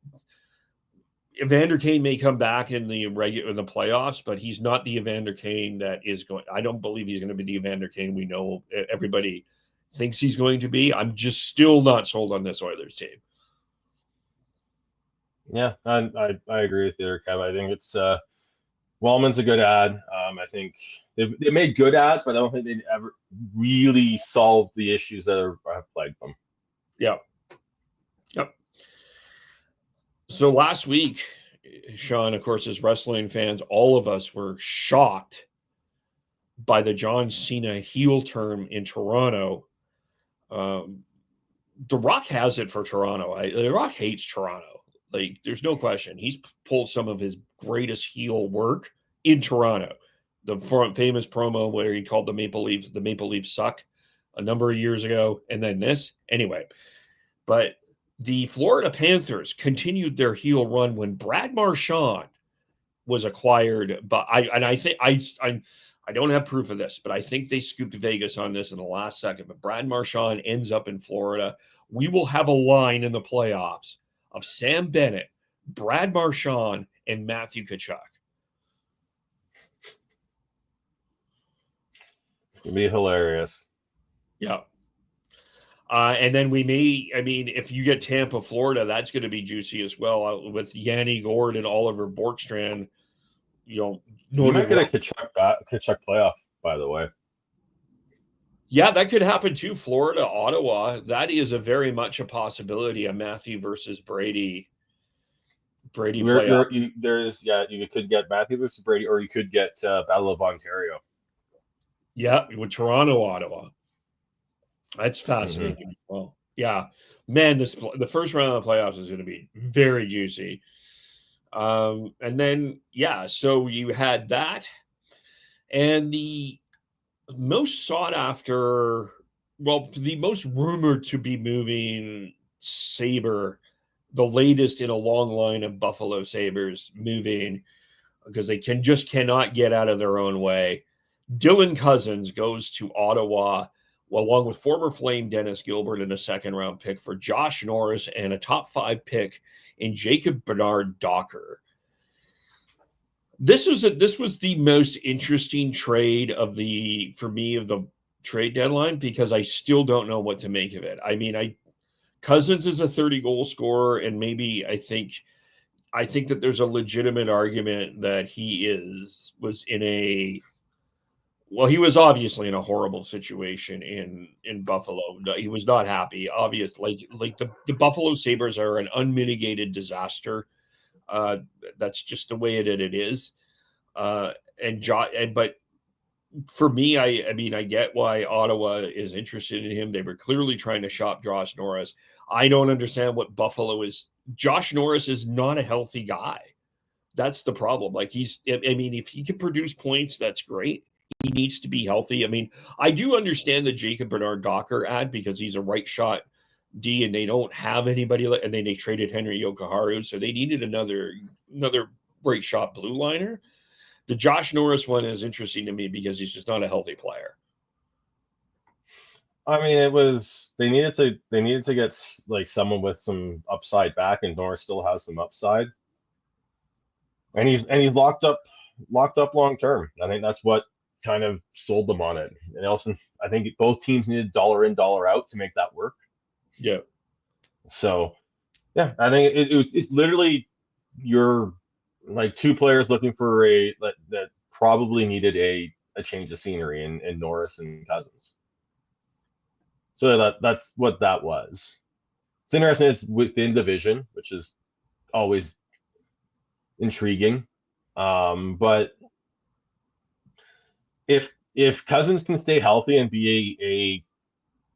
Evander Kane may come back in the playoffs, but he's not the Evander Kane that is going. I don't believe he's going to be the Evander Kane we know everybody thinks he's going to be. I'm just still not sold on this Oilers team. Yeah, I agree with you there, Kev. I think it's Wellman's a good ad. I think they made good ads, but I don't think they ever really solved the issues that have plagued them. Yep. So last week, Sean, of course, as wrestling fans, all of us were shocked by the John Cena heel turn in Toronto. The Rock has it for Toronto. The Rock hates Toronto. Like, there's no question. He's pulled some of his greatest heel work in Toronto. The famous promo where he called the Maple Leafs suck a number of years ago, and then this. Anyway, but the Florida Panthers continued their heel run when Brad Marchand was acquired. But I don't have proof of this, but I think they scooped Vegas on this in the last second. But Brad Marchand ends up in Florida. We will have a line in the playoffs of Sam Bennett, Brad Marchand, and Matthew Tkachuk. It's going to be hilarious. Yeah. And then if you get Tampa, Florida, that's going to be juicy as well with Yanni Gord and Oliver Borkstrand. You might get a Tkachuk playoff, by the way. Yeah, that could happen too. Florida, Ottawa, that is a very much a possibility. A Matthew versus Brady playoff. You could get Matthew versus Brady, or you could get Battle of Ontario. Yeah, with Toronto, Ottawa. That's fascinating. Well, yeah, man, the first round of the playoffs is going to be very juicy. And then, so you had that, and the most sought after, the most rumored to be moving Sabre, the latest in a long line of Buffalo Sabres moving because they cannot get out of their own way. Dylan Cousins goes to Ottawa, along with former Flame Dennis Gilbert and a second-round pick for Josh Norris and a top 5 pick in Jacob Bernard Docker. This was the most interesting trade of the trade deadline because I still don't know what to make of it. I mean, Cousins is a 30-goal scorer, and maybe I think that there's a legitimate argument that he was obviously in a horrible situation in Buffalo. He was not happy. Obviously, like the Buffalo Sabres are an unmitigated disaster. That's just the way it is. But for me, I get why Ottawa is interested in him. They were clearly trying to shop Josh Norris. I don't understand what Buffalo is. Josh Norris is not a healthy guy. That's the problem. Like if he can produce points, that's great. He needs to be healthy. I mean, I do understand the Jacob Bernard Docker ad because he's a right shot D and they don't have anybody, and then they traded Henry Yokoharu, so they needed another right shot blue liner. The Josh Norris one is interesting to me because he's just not a healthy player. I mean, they needed to get like someone with some upside back, and Norris still has some upside, and he's locked up long term. I think that's what kind of sold them on it. And also, I think both teams needed dollar in, dollar out to make that work. Yeah. So, yeah, I think it's literally your like two players looking for that probably needed a change of scenery in Norris and Cousins. So that's what that was. It's interesting. It's within division, which is always intriguing. But if Cousins can stay healthy and be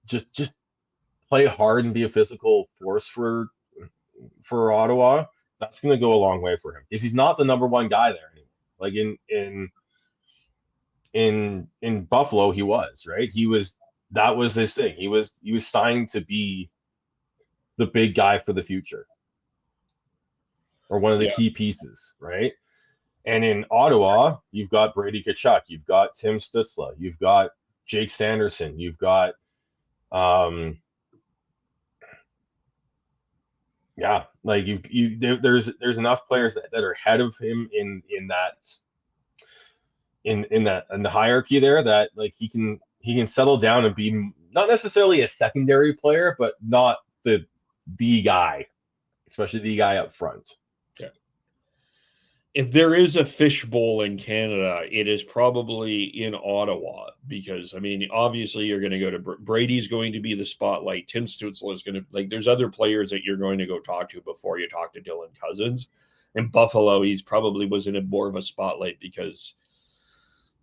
just play hard and be a physical force for Ottawa, that's going to go a long way for him because he's not the number one guy there anymore. Like in Buffalo, he was, right. That was his thing. He was signed to be the big guy for the future. or one of the key pieces, right? And in Ottawa, you've got Brady Tkachuk, you've got Tim Stützle, you've got Jake Sanderson, you've got there's enough players that are ahead of him in the hierarchy there, that like he can settle down and be not necessarily a secondary player, but not the guy, especially the guy up front. If there is a fishbowl in Canada, it is probably in Ottawa, because, I mean, obviously you're going to go to Brady's going to be the spotlight. Tim Stützle is going to, like, there's other players that you're going to go talk to before you talk to Dylan Cousins. In Buffalo, he's probably was in more of a spotlight because,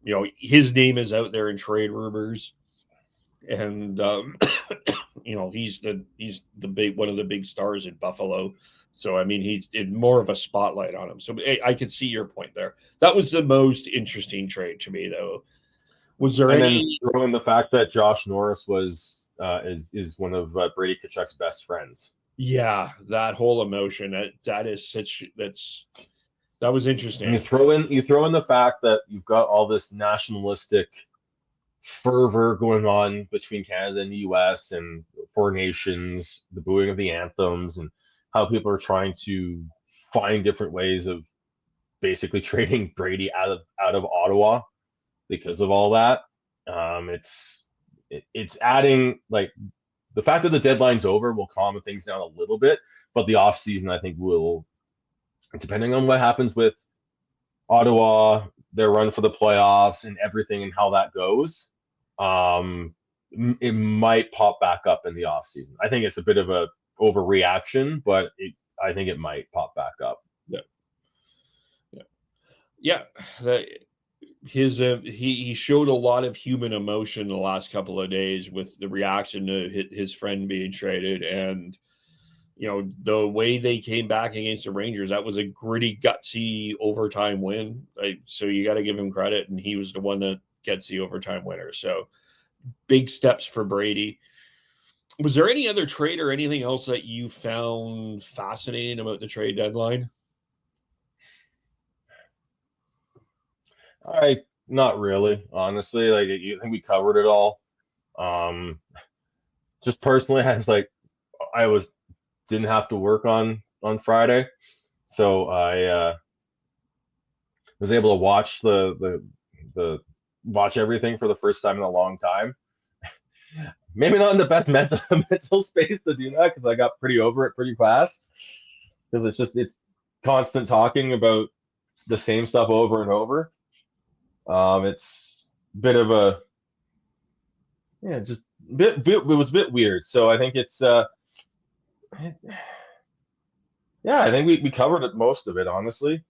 you know, his name is out there in trade rumors, and you know, he's the big one of the big stars in Buffalo. So, I mean, he's in more of a spotlight on him. So I could see your point there. That was the most interesting trade to me, though. Was there any? Then throw in the fact that Josh Norris was is one of Brady Tkachuk's best friends. Yeah, that whole emotion. That was interesting. And you throw in the fact that you've got all this nationalistic fervor going on between Canada and the U.S. and four nations, the booing of the anthems, and how people are trying to find different ways of basically trading Brady out of Ottawa because of all that. It's adding, like, the fact that the deadline's over will calm things down a little bit, but the offseason, I think, will, depending on what happens with Ottawa, their run for the playoffs and everything and how that goes, it might pop back up in the offseason. I think it's a bit of a overreaction, but I think it might pop back up. He showed a lot of human emotion the last couple of days with the reaction to his friend being traded, and you know, the way they came back against the Rangers. That was a gritty, gutsy overtime win. So you got to give him credit, and he was the one that gets the overtime winner. So big steps for Brady. Was there any other trade or anything else that you found fascinating about the trade deadline? Not really, honestly. Like, I think we covered it all. Just personally, I didn't have to work on Friday, so I was able to watch watch everything for the first time in a long time. Maybe not in the best mental space to do that, because I got pretty over it pretty fast, because it's constant talking about the same stuff over and over. It's a bit of a just bit it was a bit weird. So I think it's I think we covered most of it, honestly.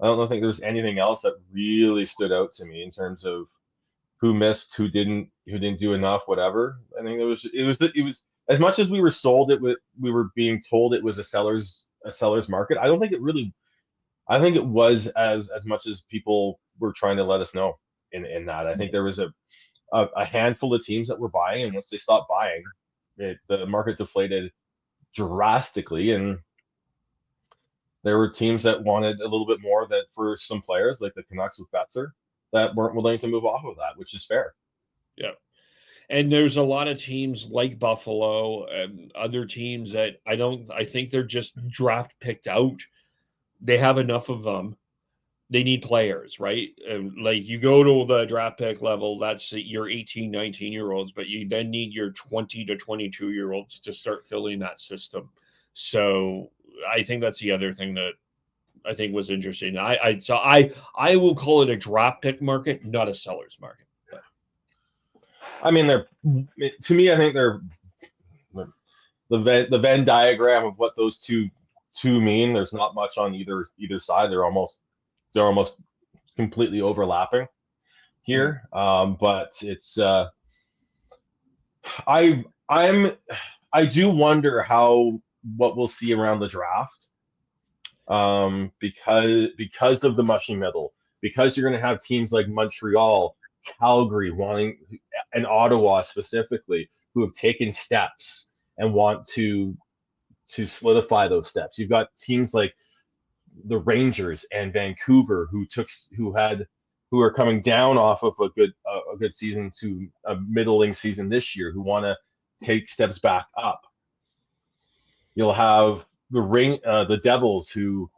I don't think there's anything else that really stood out to me in terms of who missed, who didn't do enough, whatever. I think it was as much as we were sold it, we were being told it was a seller's market. I don't think it really. I think it was as much as people were trying to let us know in that. I think there was a handful of teams that were buying, and once they stopped buying, the market deflated drastically, and there were teams that wanted a little bit more, that for some players, like the Canucks with Boeser, that weren't willing to move off of that, which is fair. Yeah. And there's a lot of teams like Buffalo and other teams that I think they're just draft picked out. They have enough of them. They need players, right? Like, you go to the draft pick level, that's your 18, 19-year-olds, but you then need your 20 to 22-year-olds to start filling that system. So I think that's the other thing that I think was interesting. I will call it a draft pick market, not a seller's market. But. I mean, to me, I think they're the Venn diagram of what those two mean. There's not much on either side. They're almost completely overlapping here. But it's I do wonder what we'll see around the draft. Because of the mushy middle, because you're going to have teams like Montreal, Calgary and Ottawa specifically, who have taken steps and want to solidify those steps. You've got teams like the Rangers and Vancouver, who are coming down off of a good season to a middling season this year, who want to take steps back up. You'll have the Devils, who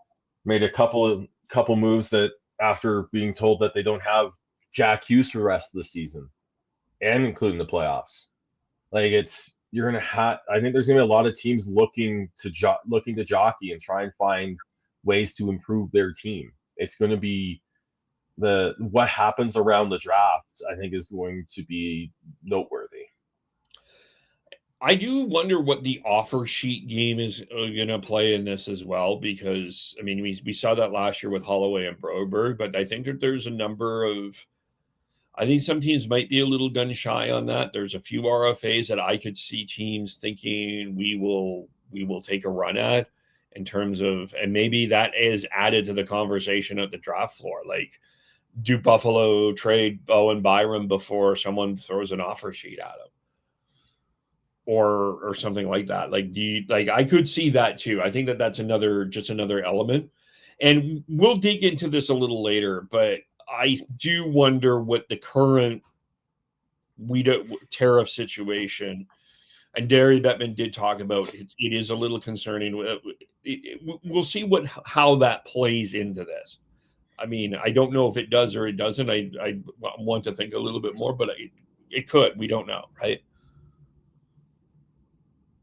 made a couple moves that after being told that they don't have Jack Hughes for the rest of the season, and including the playoffs. Like I think there's gonna be a lot of teams looking to jockey and try and find ways to improve their team. It's going to be what happens around the draft, I think, is going to be noteworthy. I do wonder what the offer sheet game is going to play in this as well, because, I mean, we saw that last year with Holloway and Broberg, but I think that there's a number of, I think some teams might be a little gun shy on that. There's a few RFAs that I could see teams thinking we will take a run at in terms of, and maybe that is added to the conversation at the draft floor. Like, do Buffalo trade Bowen Byram before someone throws an offer sheet at him? Or something like that. Like, I could see that too. I think that's another element. And we'll dig into this a little later, but I do wonder what the current tariff situation, and Derry Bettman did talk about it. It is a little concerning. We'll see how that plays into this. I mean, I don't know if it does or it doesn't. I want to think a little bit more, but it could. We don't know, right?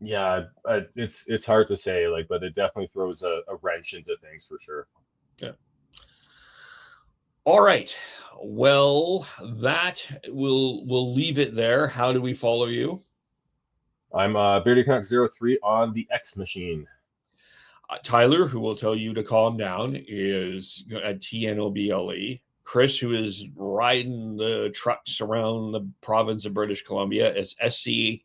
Yeah, it's hard to say, but it definitely throws a wrench into things for sure. Okay. All right. Well, that we'll leave it there. How do we follow you? I'm Beardy Canucks 03 on the X machine. Tyler, who will tell you to calm down, is at TNOBLE. Chris, who is riding the trucks around the province of British Columbia, is SCHNEIDZ.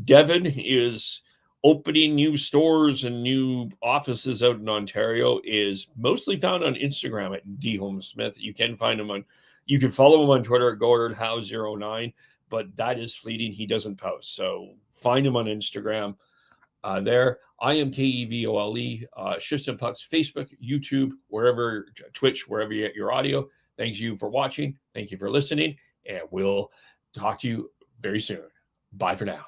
Devin is opening new stores and new offices out in Ontario, is mostly found on Instagram at dhomesmith. You can find him you can follow him on Twitter at GordonHowe09, but that is fleeting. He doesn't post. So find him on Instagram there. I am KEVOLE, Shifts and Pucks, Facebook, YouTube, wherever, Twitch, wherever you get your audio. Thank you for watching. Thank you for listening. And we'll talk to you very soon. Bye for now.